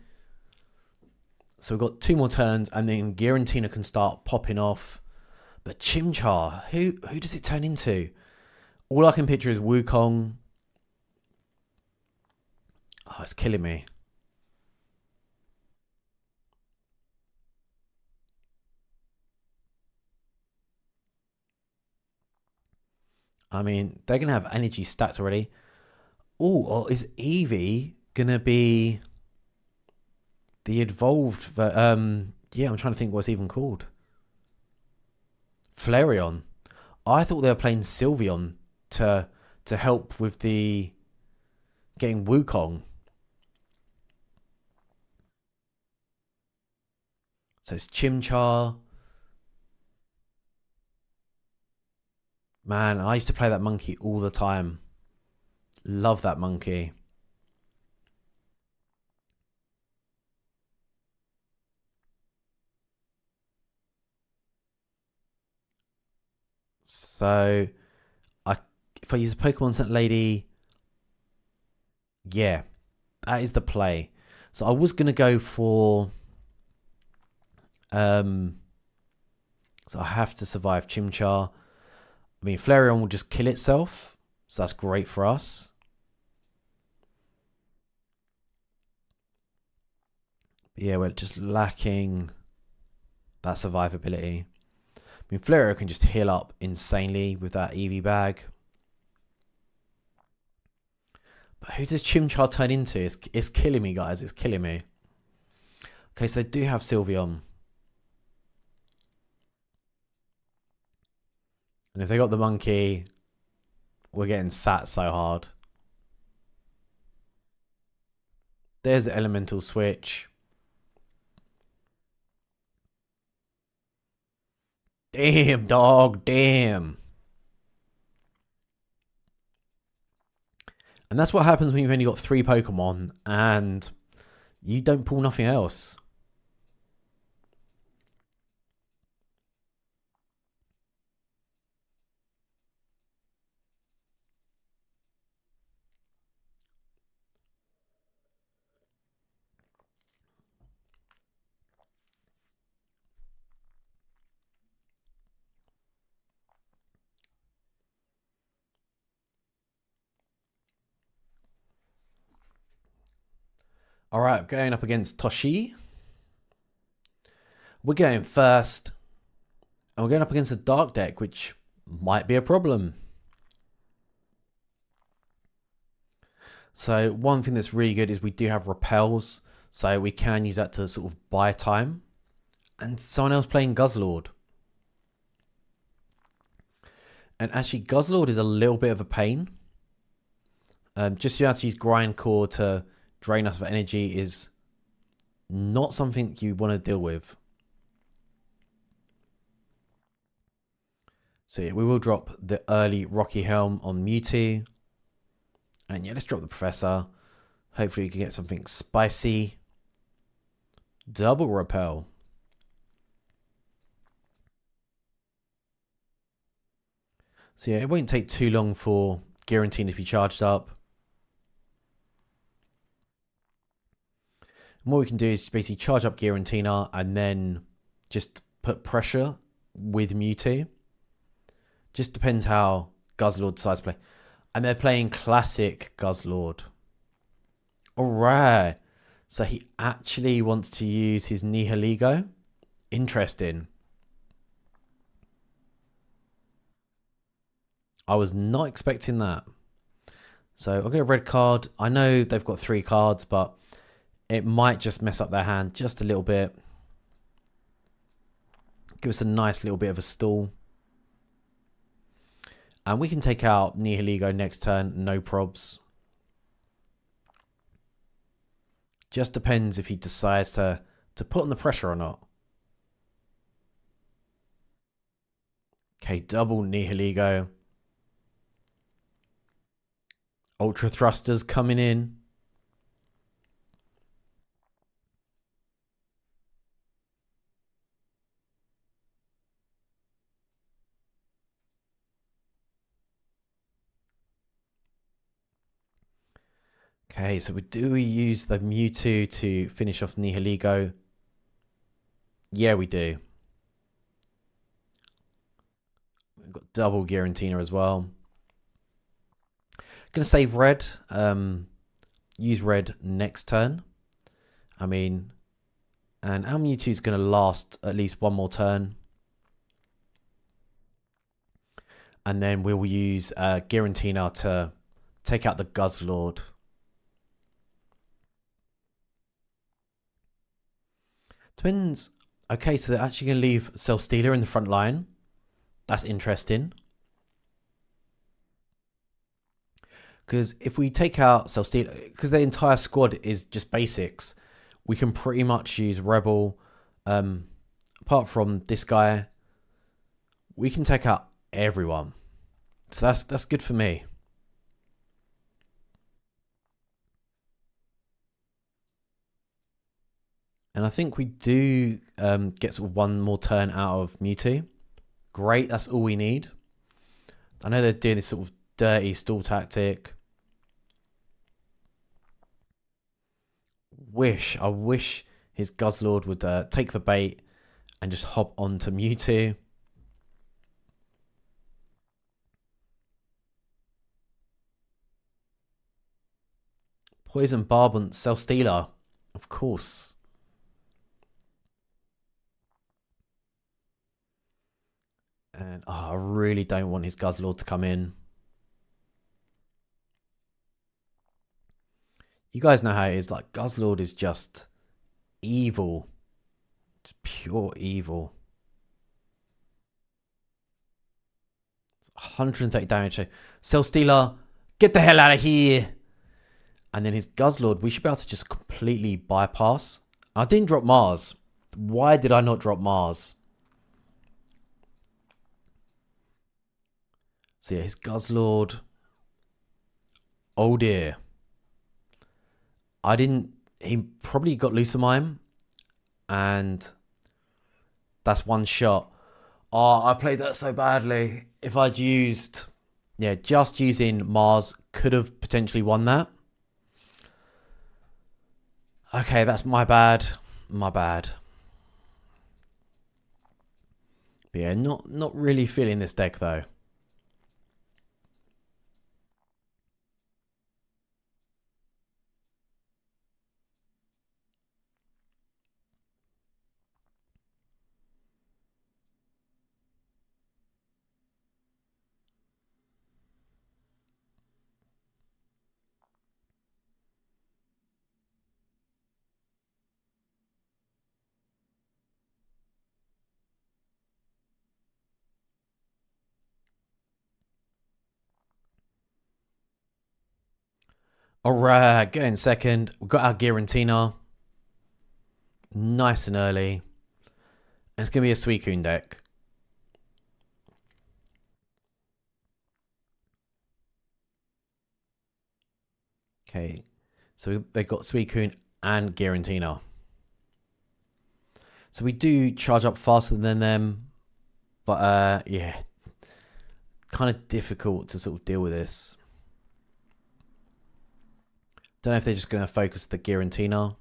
So we've got 2 more turns, and then Giratina can start popping off. But Chimchar, who does it turn into? All I can picture is Wukong. Oh, it's killing me. I mean, they're going to have energy stacked already. Oh, or is Eevee going to be the evolved... yeah, I'm trying to think what it's even called. Flareon. I thought they were playing Sylveon to help with the getting Wukong. So it's Chimchar. Man, I used to play that monkey all the time. Love that monkey. So, if I use a Pokemon Center Lady, yeah, that is the play. So I was gonna go for, so I have to survive Chimchar. I mean, Flareon will just kill itself, so that's great for us. But yeah, we're just lacking that survivability. I mean, Flareon can just heal up insanely with that Eevee bag. But who does Chimchar turn into? It's killing me, guys. It's killing me. Okay, so they do have Sylveon. And if they got the monkey, we're getting sat so hard. There's the elemental switch. Damn, dog. Damn. And that's what happens when you've only got 3 Pokemon and you don't pull nothing else. All right, going up against Toshi. We're going first. And we're going up against a dark deck, which might be a problem. So one thing that's really good is we do have repels. So we can use that to sort of buy time. And someone else playing Guzzlord. And actually, Guzzlord is a little bit of a pain. Just to have to use Grindcore to drain us of energy is not something you want to deal with. So yeah, we will drop the early Rocky Helm on Mewtwo. And yeah, let's drop the Professor. Hopefully we can get something spicy. Double Repel. So yeah, it won't take too long for Giratina to be charged up. And what we can do is basically charge up Giratina and then just put pressure with Mewtwo. Just depends how Guzzlord decides to play. And they're playing classic Guzzlord. Alright. So he actually wants to use his Nihilego. Interesting. I was not expecting that. So I'll get a red card. I know they've got 3 cards, but it might just mess up their hand just a little bit. Give us a nice little bit of a stall. And we can take out Nihiligo next turn, no probs. Just depends if he decides to put on the pressure or not. Okay, double Nihiligo. Ultra Thrusters coming in. Okay, so do we use the Mewtwo to finish off Nihiligo? Yeah, we do. We've got double Giratina as well. Gonna save red. Use red next turn. I mean, and our Mewtwo is gonna last at least one more turn. And then we will use Giratina to take out the Guzzlord. Twins. Okay, so they're actually going to leave Celesteela in the front line. That's interesting. Because if we take out Celesteela, because their entire squad is just basics, we can pretty much use Rebel. Apart from this guy, we can take out everyone. So that's good for me. And I think we do get sort of one more turn out of Mewtwo. Great, that's all we need. I know they're doing this sort of dirty stall tactic. I wish his Guzzlord would take the bait and just hop onto Mewtwo. Poison Barb on Celesteela, of course. And I really don't want his Guzzlord to come in. You guys know how it is. Like, Guzzlord is just evil. Just pure evil. 130 damage. Celesteela, get the hell out of here. And then his Guzzlord, we should be able to just completely bypass. I didn't drop Mars. Why did I not drop Mars? So yeah, his Guzzlord. Oh dear. He probably got Lucamine. And that's one shot. Oh, I played that so badly. If I'd used... Yeah, just using Mars could have potentially won that. Okay, that's my bad. My bad. But yeah, not really feeling this deck though. Alright, getting second. We've got our Giratina. Nice and early. And it's going to be a Suicune deck. Okay. So they've got Suicune and Giratina. So we do charge up faster than them. But yeah. Kind of difficult to sort of deal with this. Don't know if they're just going to focus the Giratina.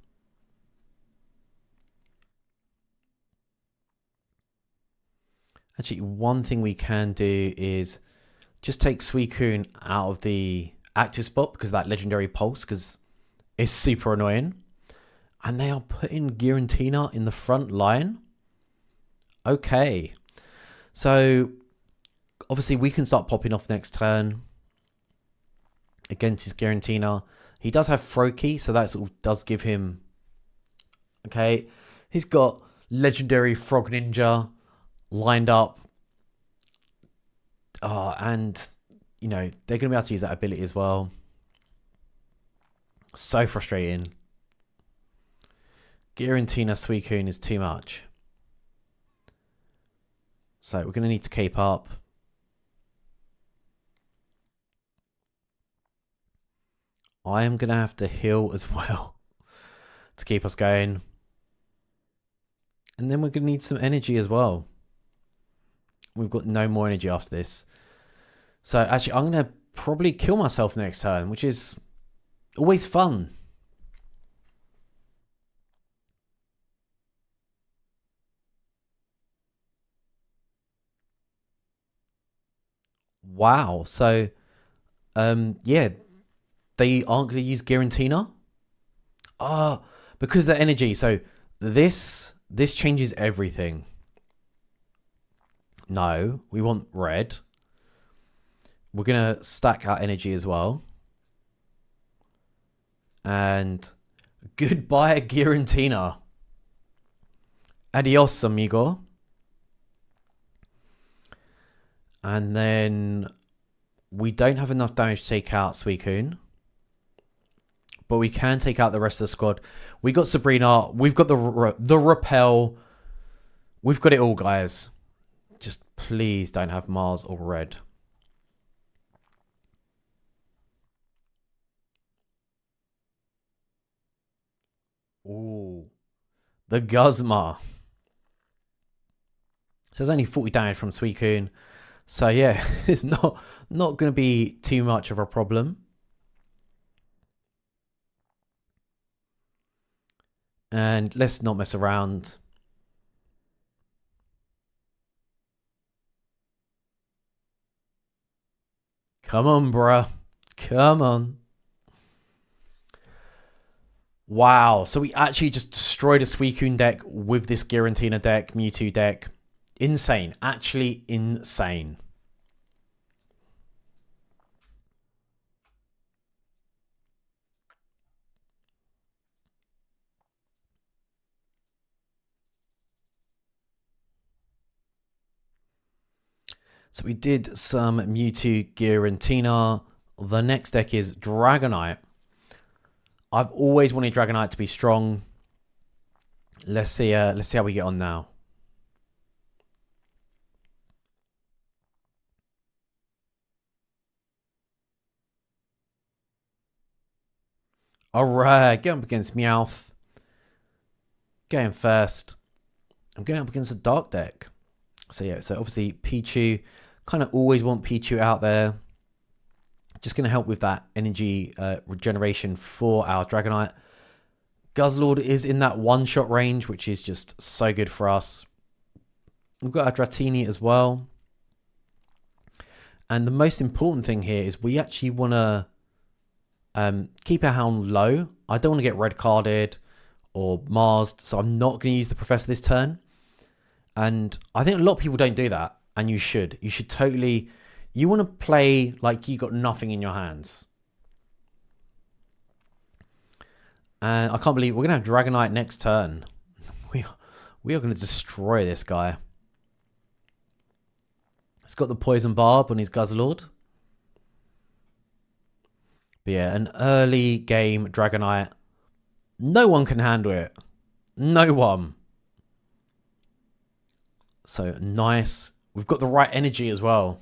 Actually, one thing we can do is just take Suicune out of the active spot because of that legendary pulse, because it's super annoying. And they are putting Giratina in the front line. Okay. So, obviously, we can start popping off next turn. against his Giratina. He does have Froakie, so that does give him... Okay, he's got legendary Frog Ninja lined up. And, you know, they're going to be able to use that ability as well. So frustrating. Giratina Suicune is too much. So we're going to need to keep up. I am going to have to heal as well to keep us going. And then we're going to need some energy as well. We've got no more energy after this. So actually, I'm going to probably kill myself next turn, which is always fun. Wow. So, yeah, they aren't going to use Giratina. Because of the energy. So this changes everything. No, we want red. We're going to stack our energy as well. And goodbye, Giratina. Adios, amigo. And then we don't have enough damage to take out Suicune. But we can take out the rest of the squad. We got Sabrina. We've got the Repel. We've got it all, guys. Just please don't have Mars or Red. Ooh. The Guzma. So there's only 40 damage from Suicune. So yeah, it's not going to be too much of a problem. And let's not mess around. Come on, bruh. Come on. Wow. So we actually just destroyed a Suicune deck with this Giratina deck, Mewtwo deck. Insane. Actually insane. So we did some Mewtwo Giratina. The next deck is Dragonite. I've always wanted Dragonite to be strong. Let's see how we get on now. Alright, going up against Meowth. Going first. I'm going up against a Dark deck. So yeah, so obviously Pichu. Kind of always want Pichu out there. Just going to help with that energy regeneration for our Dragonite. Guzzlord is in that one-shot range, which is just so good for us. We've got our Dratini as well. And the most important thing here is we actually want to keep our Hound low. I don't want to get red carded or Marsed, so I'm not going to use the Professor this turn. And I think a lot of people don't do that, and you should. You should totally... You want to play like you got nothing in your hands. And I can't believe we're going to have Dragonite next turn. We are going to destroy this guy. He's got the Poison Barb on his Guzzlord. But yeah, an early game Dragonite. No one can handle it. No one. So nice. We've got the right energy as well.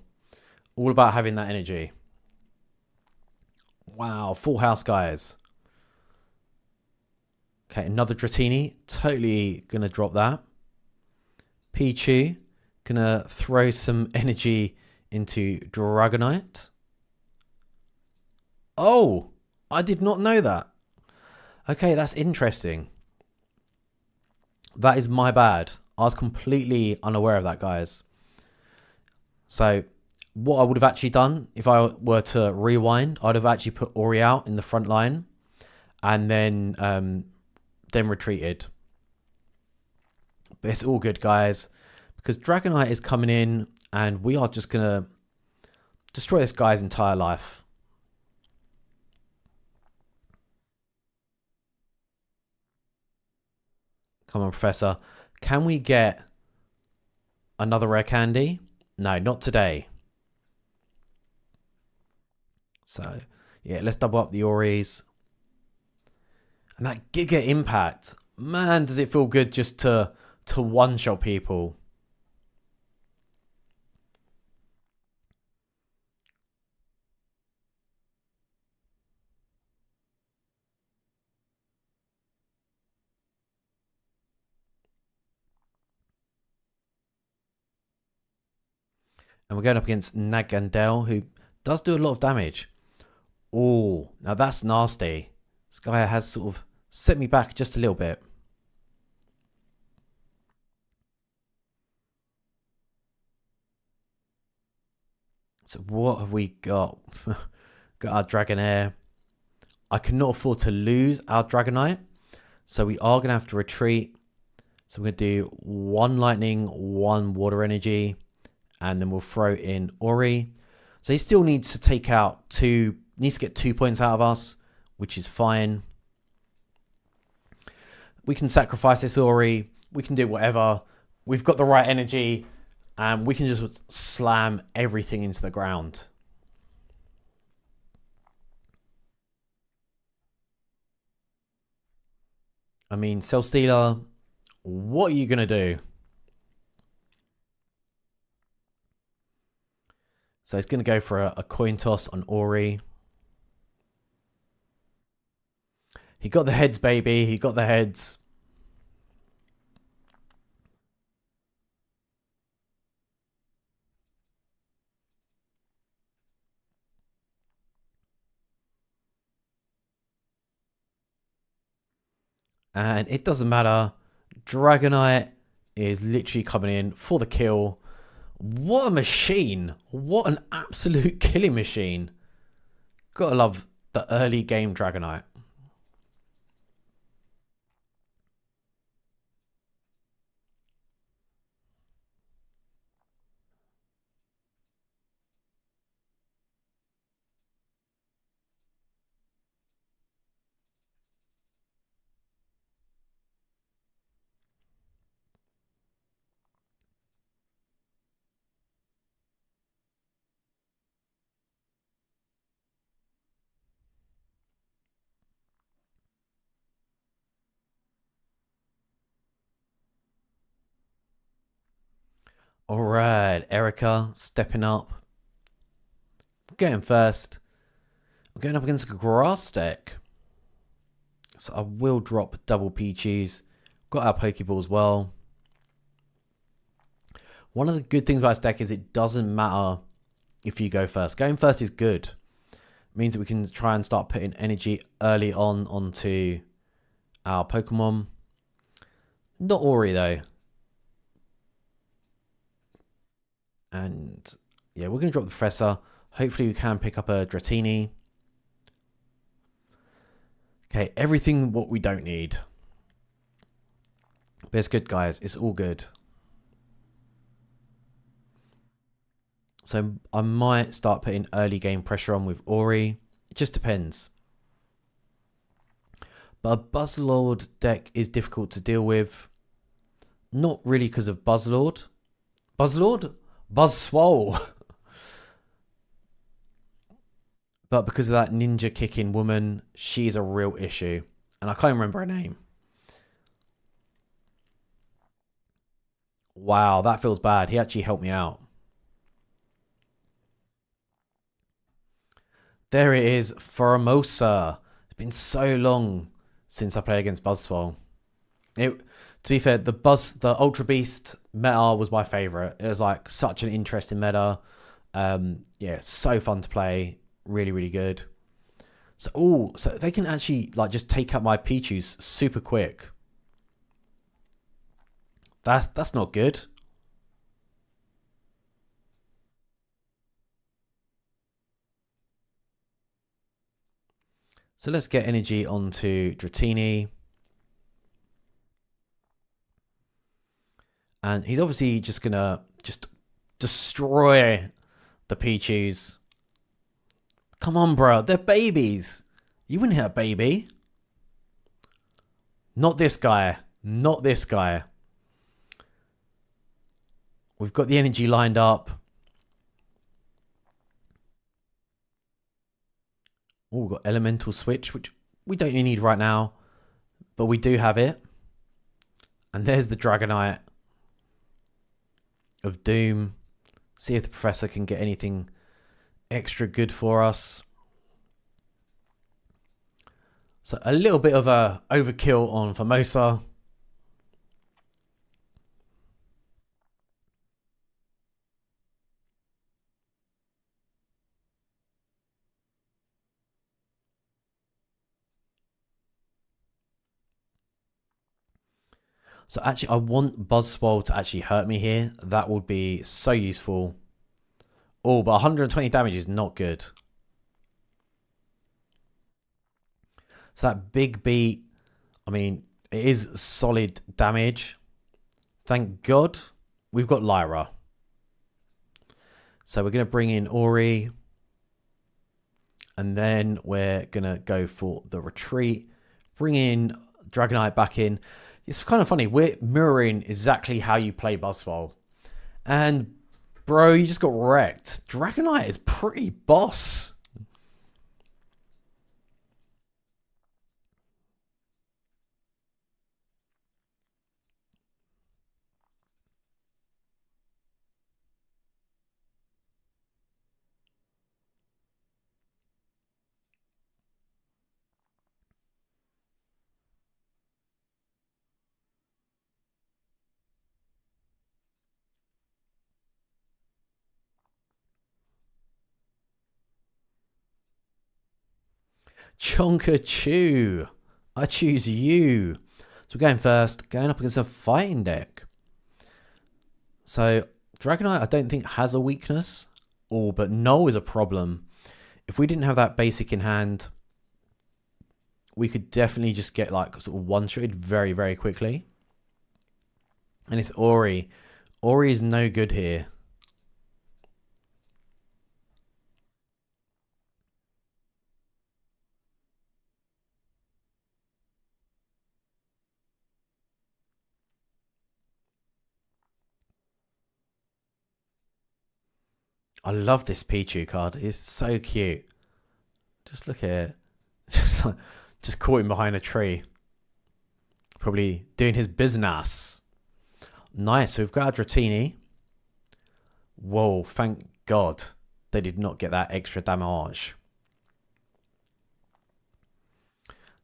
All about having that energy. Wow, full house, guys. Okay, another Dratini. Totally going to drop that. Pichu. Going to throw some energy into Dragonite. Oh, I did not know that. Okay, that's interesting. That is my bad. I was completely unaware of that, guys. So what I would have actually done if I were to rewind, I'd have actually put Ori out in the front line and then retreated. But it's all good, guys, because Dragonite is coming in and we are just going to destroy this guy's entire life. Come on, Professor. Can we get another rare candy? No, not today. So, yeah, let's double up the Oris. And that Giga Impact. Man, does it feel good just to one-shot people. And we're going up against Nagandel, who does do a lot of damage. Oh, now that's nasty. This guy has sort of set me back just a little bit. So what have we got? Got our Dragonair. I cannot afford to lose our Dragonite. So we are going to have to retreat. So we're going to do 1 lightning, 1 water energy. And then we'll throw in Ori. So he still needs to take out needs to get 2 points out of us, which is fine. We can sacrifice this Ori. We can do whatever. We've got the right energy. And we can just slam everything into the ground. I mean, Celesteela, what are you going to do? So he's going to go for a coin toss on Ori. He got the heads, baby. He got the heads. And it doesn't matter. Dragonite is literally coming in for the kill. What a machine. What an absolute killing machine. Gotta love the early game Dragonite. All right, Erica stepping up. Getting first. I'm going up against a grass deck. So I will drop double Pichis. Got our Pokeball as well. One of the good things about this deck is it doesn't matter if you go first. Going first is good. It means that we can try and start putting energy early on onto our Pokemon. Not Ori though. And yeah, we're going to drop the Professor. Hopefully we can pick up a Dratini. Okay, everything what we don't need. But it's good, guys. It's all good. So I might start putting early game pressure on with Ori. It just depends. But a Buzzlord deck is difficult to deal with. Not really because of Buzzlord. Buzzlord? Buzzswole. But because of that ninja kicking woman, she's a real issue. And I can't remember her name. Wow, that feels bad. He actually helped me out. There it is, Formosa. It's been so long since I played against Buzzswole. To be fair, the Ultra Beast meta was my favourite. It was like such an interesting meta. Yeah, so fun to play. Really, really good. So they can actually like just take out my Pichus super quick. That's not good. So let's get energy onto Dratini. And he's obviously just going to just destroy the Pichus. Come on, bro. They're babies. You wouldn't hit a baby. Not this guy. Not this guy. We've got the energy lined up. Oh, we've got elemental switch, which we don't need right now, but we do have it. And there's the Dragonite of Doom. See if the Professor can get anything extra good for us. So a little bit of a overkill on Formosa. So actually, I want Buzzwole to actually hurt me here. That would be so useful. Oh, but 120 damage is not good. So that big beat, I mean, it is solid damage. Thank God we've got Lyra. So we're going to bring in Ori. And then we're going to go for the retreat. Bring in Dragonite back in. It's kind of funny. We're mirroring exactly how you play Buzzwole. And, bro, you just got wrecked. Dragonite is pretty boss. Chonkachu. I choose you. So we're going first. Going up against a fighting deck. So Dragonite I don't think has a weakness. Oh, but Null is a problem. If we didn't have that basic in hand, we could definitely just get like sort of one-shotted very, very quickly. And it's Ori. Ori is no good here. I love this Pichu card. It's so cute. Just look at it. Just caught him behind a tree. Probably doing his business. Nice. So we've got our Dratini. Whoa, thank God they did not get that extra damage.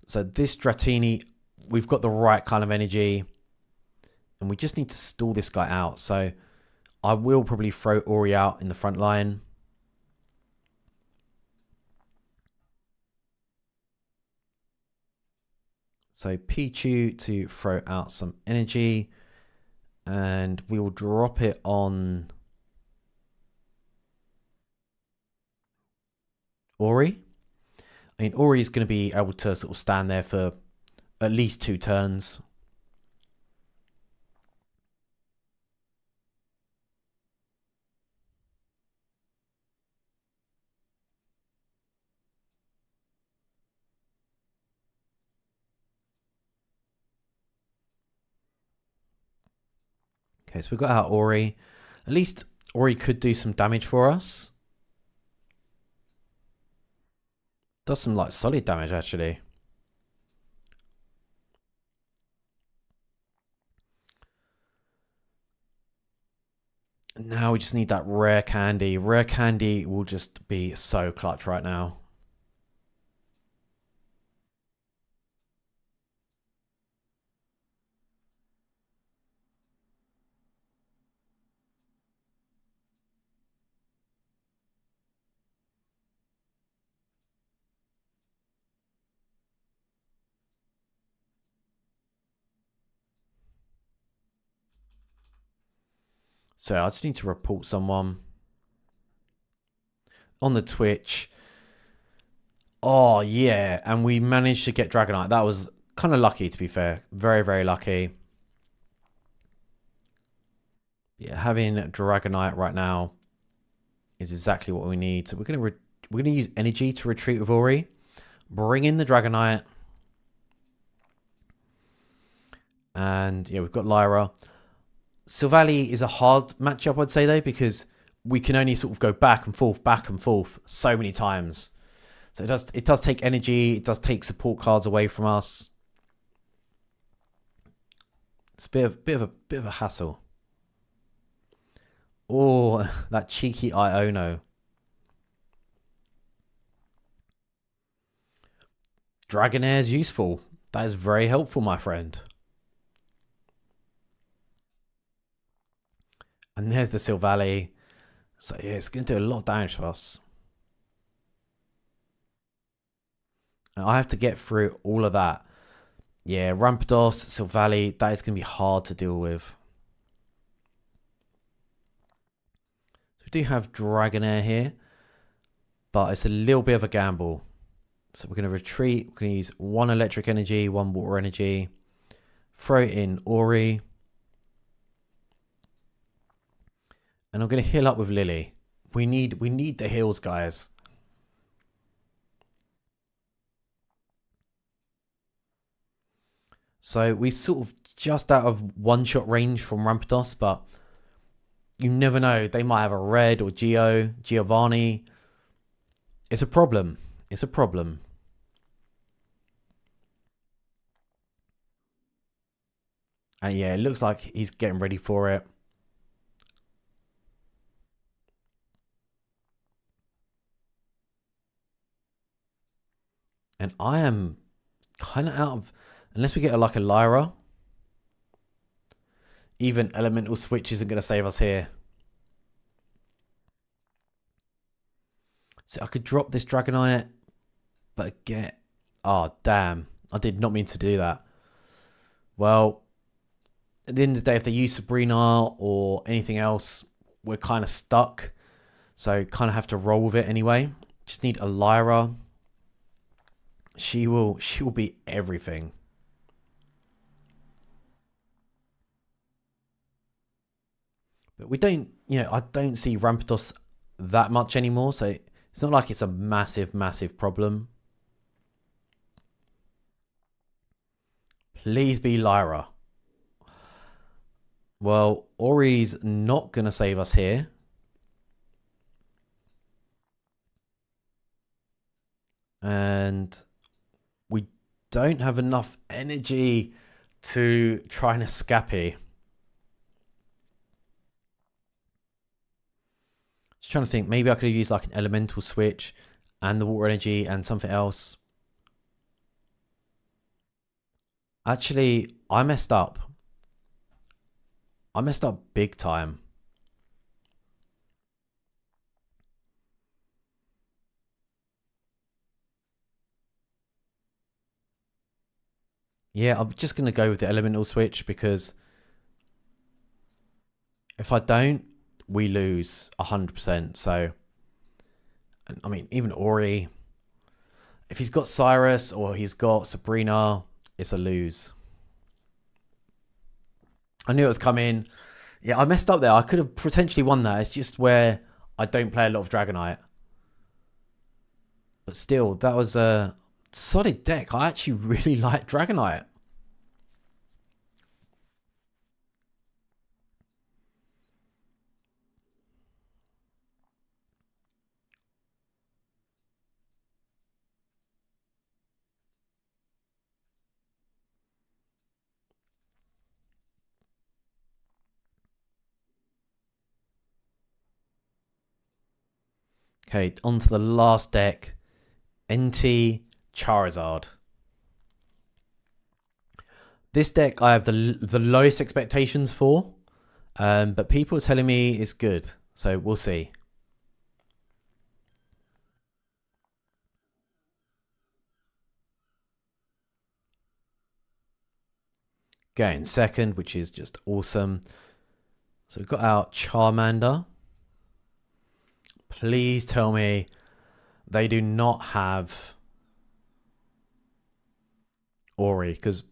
So this Dratini, we've got the right kind of energy. And we just need to stall this guy out. So I will probably throw Ori out in the front line. So Pichu to throw out some energy. And we will drop it on Ori. I mean, Ori is going to be able to sort of stand there for at least 2 turns. Okay, so we've got our Ori. At least Ori could do some damage for us. Does some like solid damage actually. Now we just need that rare candy. Rare candy will just be so clutch right now. So I just need to report someone on the Twitch. Oh, yeah. And we managed to get Dragonite. That was kind of lucky, to be fair. Very, very lucky. Yeah, having Dragonite right now is exactly what we need. So we're gonna use energy to retreat with Ori. Bring in the Dragonite. And yeah, we've got Lyra. Silvally is a hard matchup, I'd say, though, because we can only sort of go back and forth so many times. So it does take energy. It does take support cards away from us. It's a bit of a hassle. Oh, that cheeky Iono. Dragonair is useful. That is very helpful, my friend. And there's the Silvally. So yeah, it's going to do a lot of damage to us. And I have to get through all of that. Yeah, Rampardos, Silvally, that is going to be hard to deal with. So we do have Dragonair here, but it's a little bit of a gamble. So we're going to retreat. We're going to use 1 electric energy, 1 water energy. Throw in Ori. And I'm going to heal up with Lily. We need the heals, guys. So we sort of just out of one-shot range from Rampardos, but you never know. They might have a Red or Giovanni. It's a problem. It's a problem. And yeah, it looks like he's getting ready for it. And I am kind of out of... Unless we get like a Lyra. Even Elemental Switch isn't going to save us here. So I could drop this Dragonite. But get... Oh, damn. I did not mean to do that. Well, at the end of the day, if they use Sabrina or anything else, we're kind of stuck. So kind of have to roll with it anyway. Just need a Lyra. She will be everything. But we don't, I don't see Rampardos that much anymore. So it's not like it's a massive, massive problem. Please be Lyra. Well, Ori's not going to save us here. And we don't have enough energy to try and Escape. Just trying to think. Maybe I could have used like an elemental switch and the water energy and something else. Actually, I messed up. I messed up big time. Yeah, I'm just going to go with the elemental switch because if I don't, we lose 100%. So, I mean, even Ori, if he's got Cyrus or he's got Sabrina, it's a lose. I knew it was coming. Yeah, I messed up there. I could have potentially won that. It's just where I don't play a lot of Dragonite. But still, that was a solid deck. I actually really like Dragonite. Okay, on to the last deck. NT Charizard. This deck I have the lowest expectations for, but people are telling me it's good, so we'll see. Getting second, which is just awesome. So we've got our Charmander. Please tell me they do not have Ori, because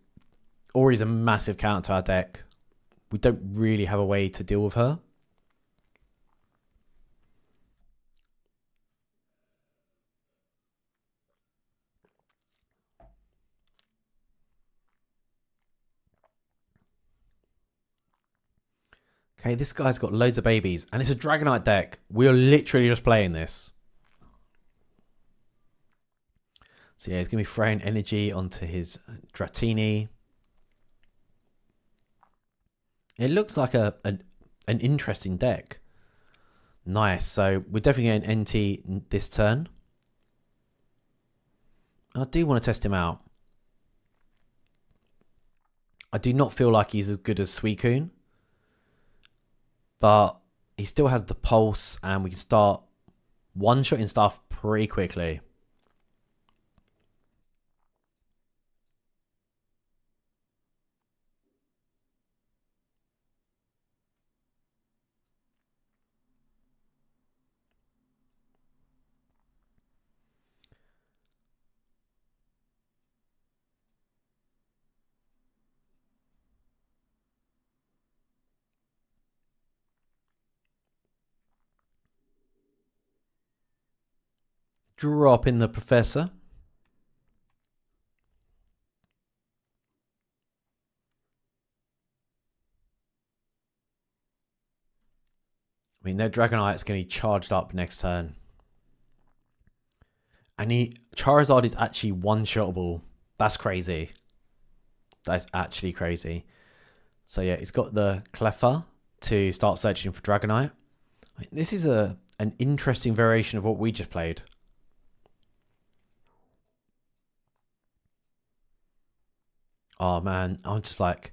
Ori's a massive counter to our deck. We don't really have a way to deal with her. Okay, this guy's got loads of babies, and it's a Dragonite deck. We are literally just playing this. So yeah, he's going to be throwing energy onto his Dratini. It looks like an interesting deck. Nice. So we're definitely getting NT this turn. I do want to test him out. I do not feel like he's as good as Suicune, but he still has the pulse, and we can start one-shotting stuff pretty quickly. Drop in the Professor. I mean, their Dragonite's going to be charged up next turn. And Charizard is actually one-shottable. That's crazy. That's actually crazy. So yeah, he's got the Cleffa to start searching for Dragonite. I mean, this is an interesting variation of what we just played. Oh man, I'm just like,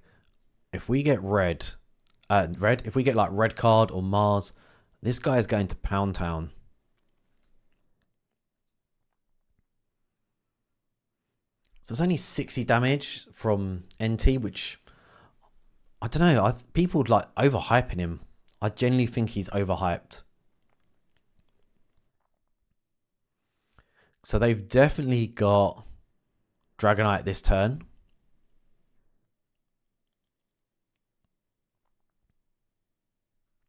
if we get if we get like Red Card or Mars, this guy is going to Pound Town. So it's only 60 damage from NT, which I don't know. People would like overhyping him. I genuinely think he's overhyped. So they've definitely got Dragonite this turn.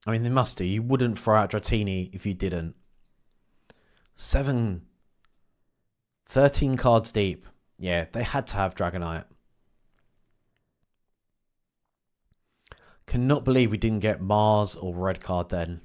I mean, they must do. You wouldn't throw out Dratini if you didn't. 13 cards deep. Yeah, they had to have Dragonite. Cannot believe we didn't get Mars or Red Card then.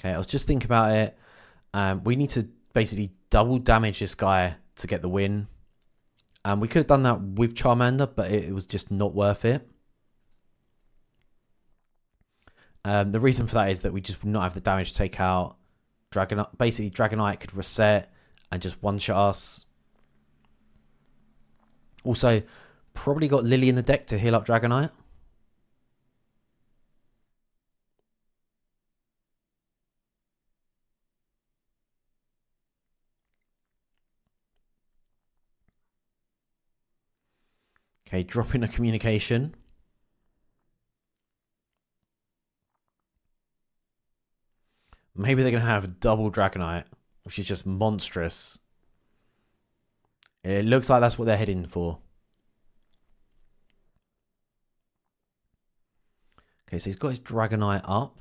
Okay, I was just thinking about it. We need to basically double damage this guy to get the win. We could have done that with Charmander, but it was just not worth it. The reason for that is that we just would not have the damage to take out Dragonite. Basically, Dragonite could reset and just one-shot us. Also, probably got Lily in the deck to heal up Dragonite. Okay, dropping a communication. Maybe they're going to have double Dragonite, which is just monstrous. It looks like that's what they're heading for. Okay, so he's got his Dragonite up.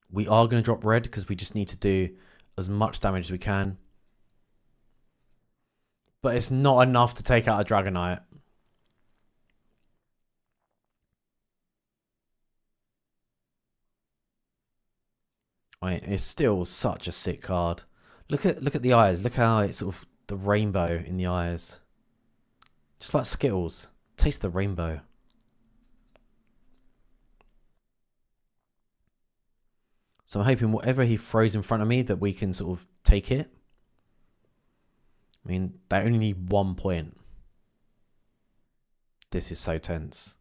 We are going to drop red because we just need to do as much damage as we can. But it's not enough to take out a Dragonite. I mean, it's still such a sick card. Look at the eyes. Look how it's sort of the rainbow in the eyes. Just like Skittles. Taste the rainbow. So I'm hoping whatever he throws in front of me that we can sort of take it. I mean, they only need 1 point. This is so tense.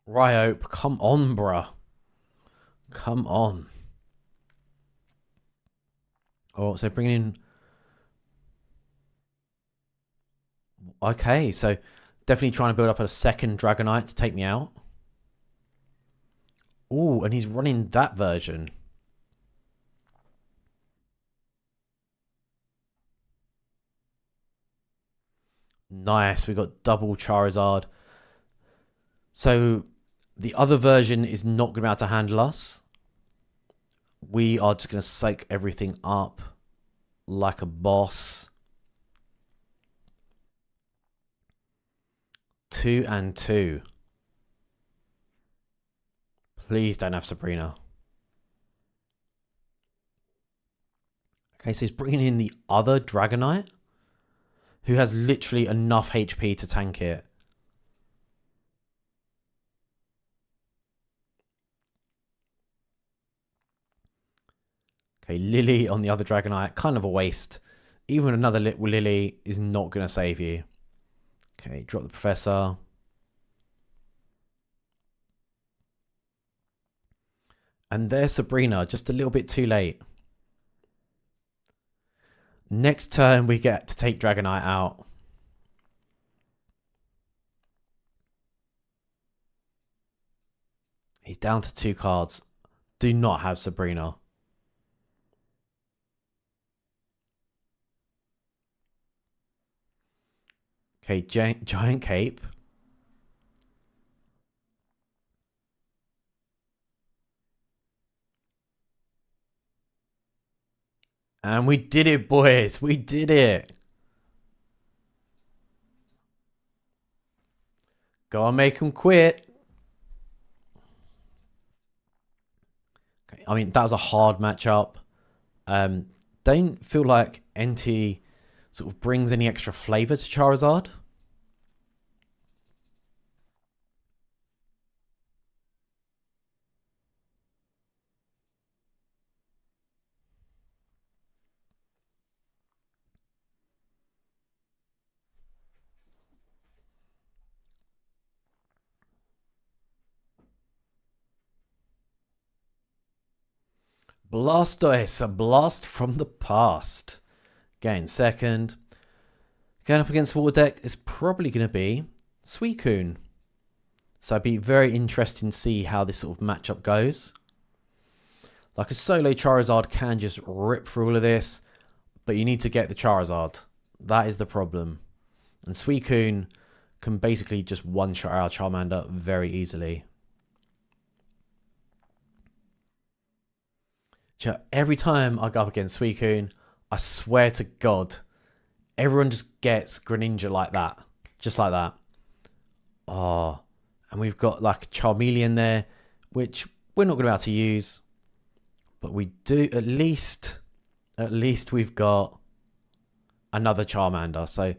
Ryope, come on, bruh. Come on. Oh, so bringing in... Okay, so definitely trying to build up a second Dragonite to take me out. Oh, and he's running that version. Nice, we got double Charizard. So the other version is not going to be able to handle us. We are just going to soak everything up like a boss. 2 and 2. Please don't have Sabrina. Okay, so he's bringing in the other Dragonite, who has literally enough HP to tank it. Okay, Lily on the other Dragonite, kind of a waste. Even another Lily is not going to save you. Okay, drop the Professor. And there's Sabrina, just a little bit too late. Next turn, we get to take Dragonite out. He's down to 2 cards. Do not have Sabrina. Okay, Giant Cape. And we did it, boys. We did it. Gotta make him quit. Okay, I mean, that was a hard matchup. Don't feel like NT sort of brings any extra flavor to Charizard. Blastoise, a blast from the past. Getting second. Going up against Water Deck is probably going to be Suicune. So I'd be very interested to see how this sort of matchup goes. Like a solo Charizard can just rip through all of this, but you need to get the Charizard. That is the problem. And Suicune can basically just one-shot our Charmander very easily. Every time I go up against Suicune, I swear to God, everyone just gets Greninja like that. Just like that. Oh, and we've got like Charmeleon there, which we're not going to be able to use. But we do, at least we've got another Charmander. So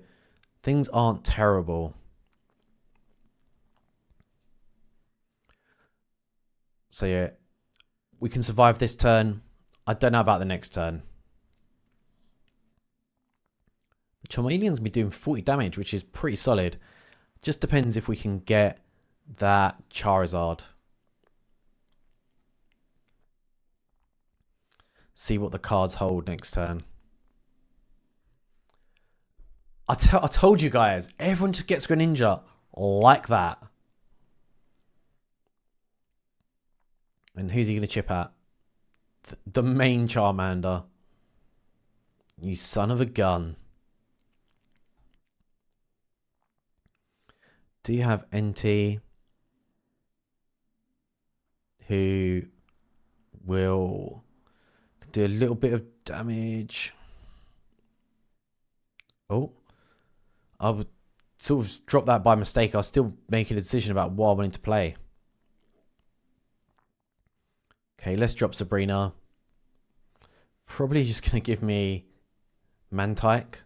things aren't terrible. So yeah, we can survive this turn. I don't know about the next turn. Charmeleon's going to be doing 40 damage, which is pretty solid. Just depends if we can get that Charizard. See what the cards hold next turn. I told you guys, everyone just gets Greninja like that. And who's he going to chip at? The main Charmander. You son of a gun. Do you have NT who will do a little bit of damage? Oh, I would sort of drop that by mistake. I was still making a decision about what I wanted to play. Okay, let's drop Sabrina. Probably just going to give me Mantike.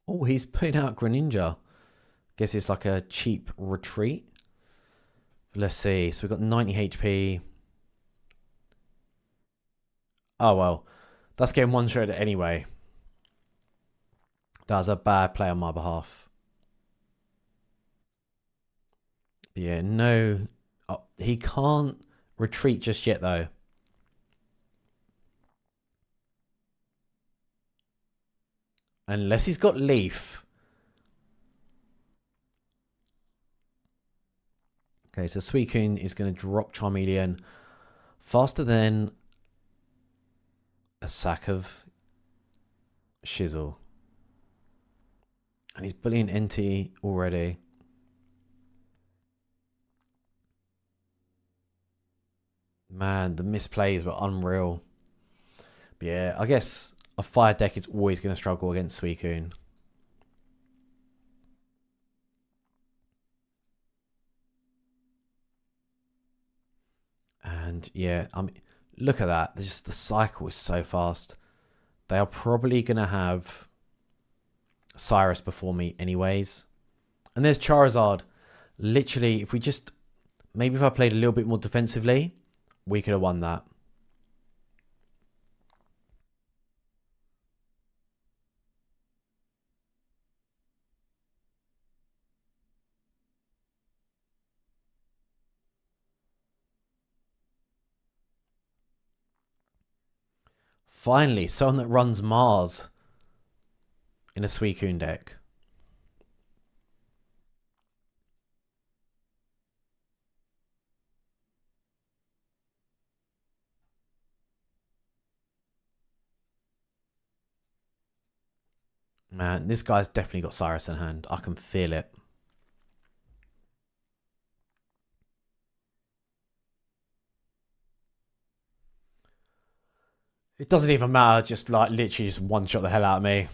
Oh, he's putting out Greninja. Guess it's like a cheap retreat. Let's see. So we've got 90 HP. Oh, well. That's getting one-shot anyway. That was a bad play on my behalf. Yeah, no. Oh, he can't retreat just yet, though. Unless he's got Leaf. Okay, so Suicune is going to drop Charmeleon faster than a sack of Shizzle. And he's bullying NT already. Man, the misplays were unreal. But yeah, I guess a fire deck is always going to struggle against Suicune. And yeah, I mean, look at that. Just the cycle is so fast. They are probably going to have Cyrus before me anyways. And there's Charizard. Literally, if we just... Maybe if I played a little bit more defensively, we could have won that. Finally, someone that runs Mars in a Suicune deck. Man, this guy's definitely got Cyrus in hand. I can feel it. It doesn't even matter. Just like literally just one shot the hell out of me.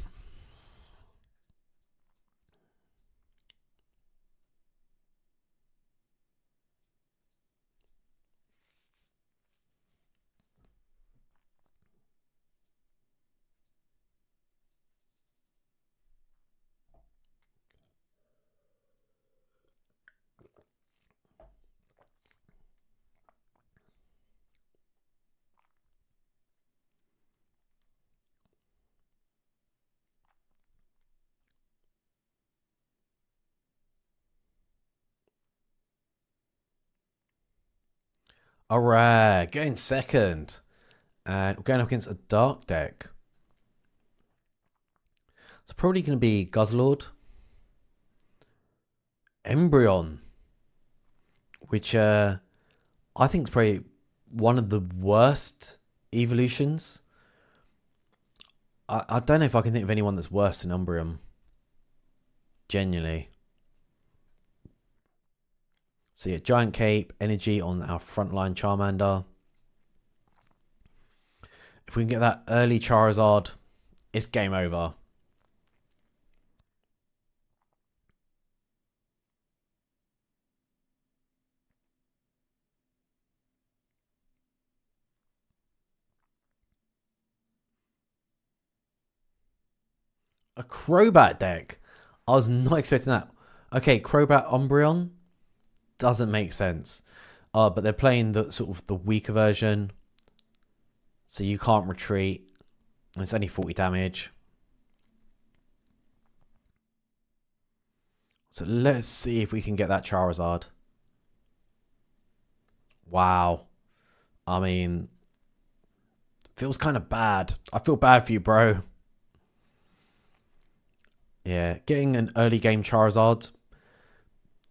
Alright, getting second. And we're going up against a dark deck. It's probably going to be Guzzlord. Embryon. Which I think is probably one of the worst evolutions. I don't know if I can think of anyone that's worse than Umbreon. Genuinely. So yeah, Giant Cape, Energy on our frontline Charmander. If we can get that early Charizard, it's game over. A Crobat deck. I was not expecting that. Okay, Crobat Umbreon doesn't make sense. But they're playing the sort of the weaker version. So you can't retreat. It's only 40 damage. So let's see if we can get that Charizard. Wow. I mean, feels kind of bad. I feel bad for you, bro. Yeah, getting an early game Charizard,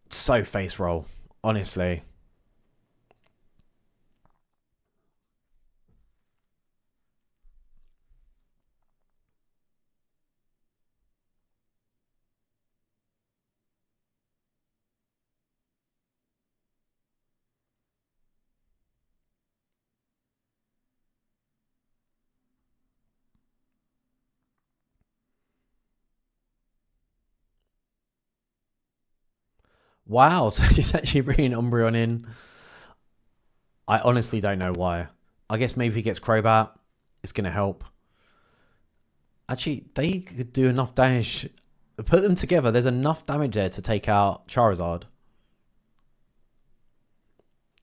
so face roll, honestly. Wow, so he's actually bringing Umbreon in. I honestly don't know why. I guess maybe if he gets Crobat, it's going to help. Actually, they could do enough damage. Put them together. There's enough damage there to take out Charizard.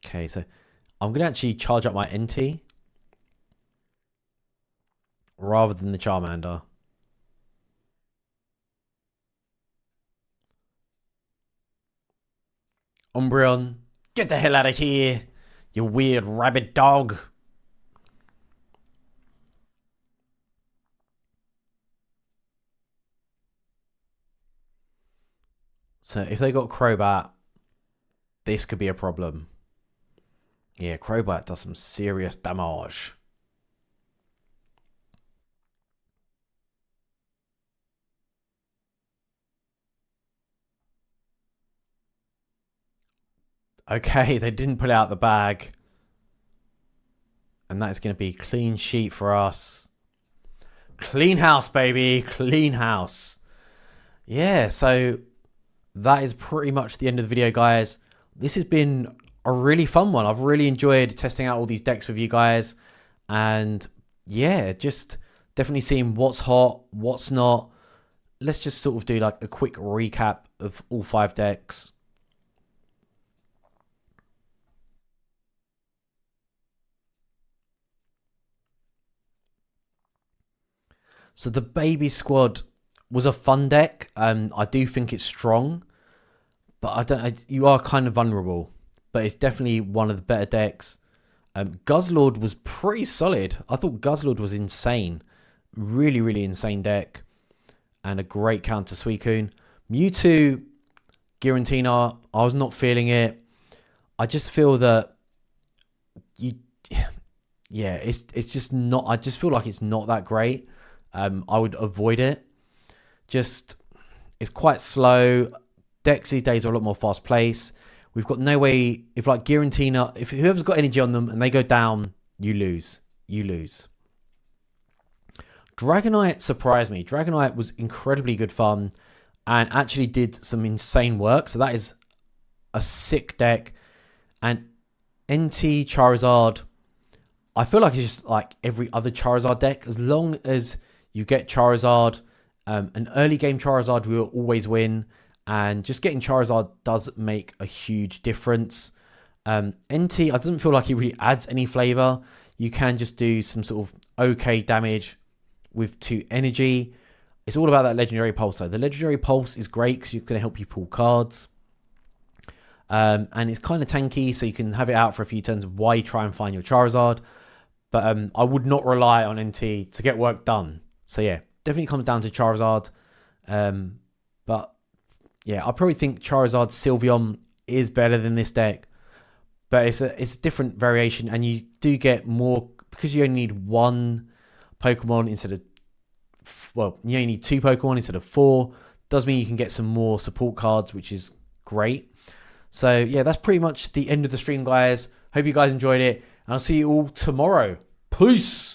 Okay, so I'm going to actually charge up my NT rather than the Charmander. Umbreon, get the hell out of here, you weird rabbit dog. So if they got Crobat, this could be a problem. Yeah, Crobat does some serious damage. Okay, they didn't pull out the bag. And that is going to be clean sheet for us. Clean house, baby. Clean house. Yeah, so that is pretty much the end of the video, guys. This has been a really fun one. I've really enjoyed testing out all these decks with you guys. And yeah, just definitely seeing what's hot, what's not. Let's just sort of do like a quick recap of all 5 decks. So the Baby Squad was a fun deck. I do think it's strong, but you are kind of vulnerable. But it's definitely one of the better decks. Guzzlord was pretty solid. I thought Guzzlord was insane. Really, really insane deck. And a great counter Suicune. Mewtwo, Giratina, I was not feeling it. I just feel that yeah, it's just not. I just feel like it's not that great. I would avoid it. Just, it's quite slow. Decks these days are a lot more fast paced. We've got no way, if like Giratina, if whoever's got energy on them and they go down, you lose. You lose. Dragonite surprised me. Dragonite was incredibly good fun and actually did some insane work. So that is a sick deck. And NT Charizard, I feel like it's just like every other Charizard deck. As long as you get Charizard, an early game Charizard will always win. And just getting Charizard does make a huge difference. NT, I don't feel like he really adds any flavor. You can just do some sort of okay damage with 2 energy. It's all about that Legendary Pulse though. The Legendary Pulse is great because it's going to help you pull cards. And it's kind of tanky, so you can have it out for a few turns while you try and find your Charizard. But I would not rely on NT to get work done. So yeah, definitely comes down to Charizard. But yeah, I probably think Charizard Sylveon is better than this deck. But it's a different variation, and you do get more because you only need 1 Pokemon instead of, well, you only need 2 Pokemon instead of 4. Does mean you can get some more support cards, which is great. So yeah, that's pretty much the end of the stream, guys. Hope you guys enjoyed it, and I'll see you all tomorrow. Peace.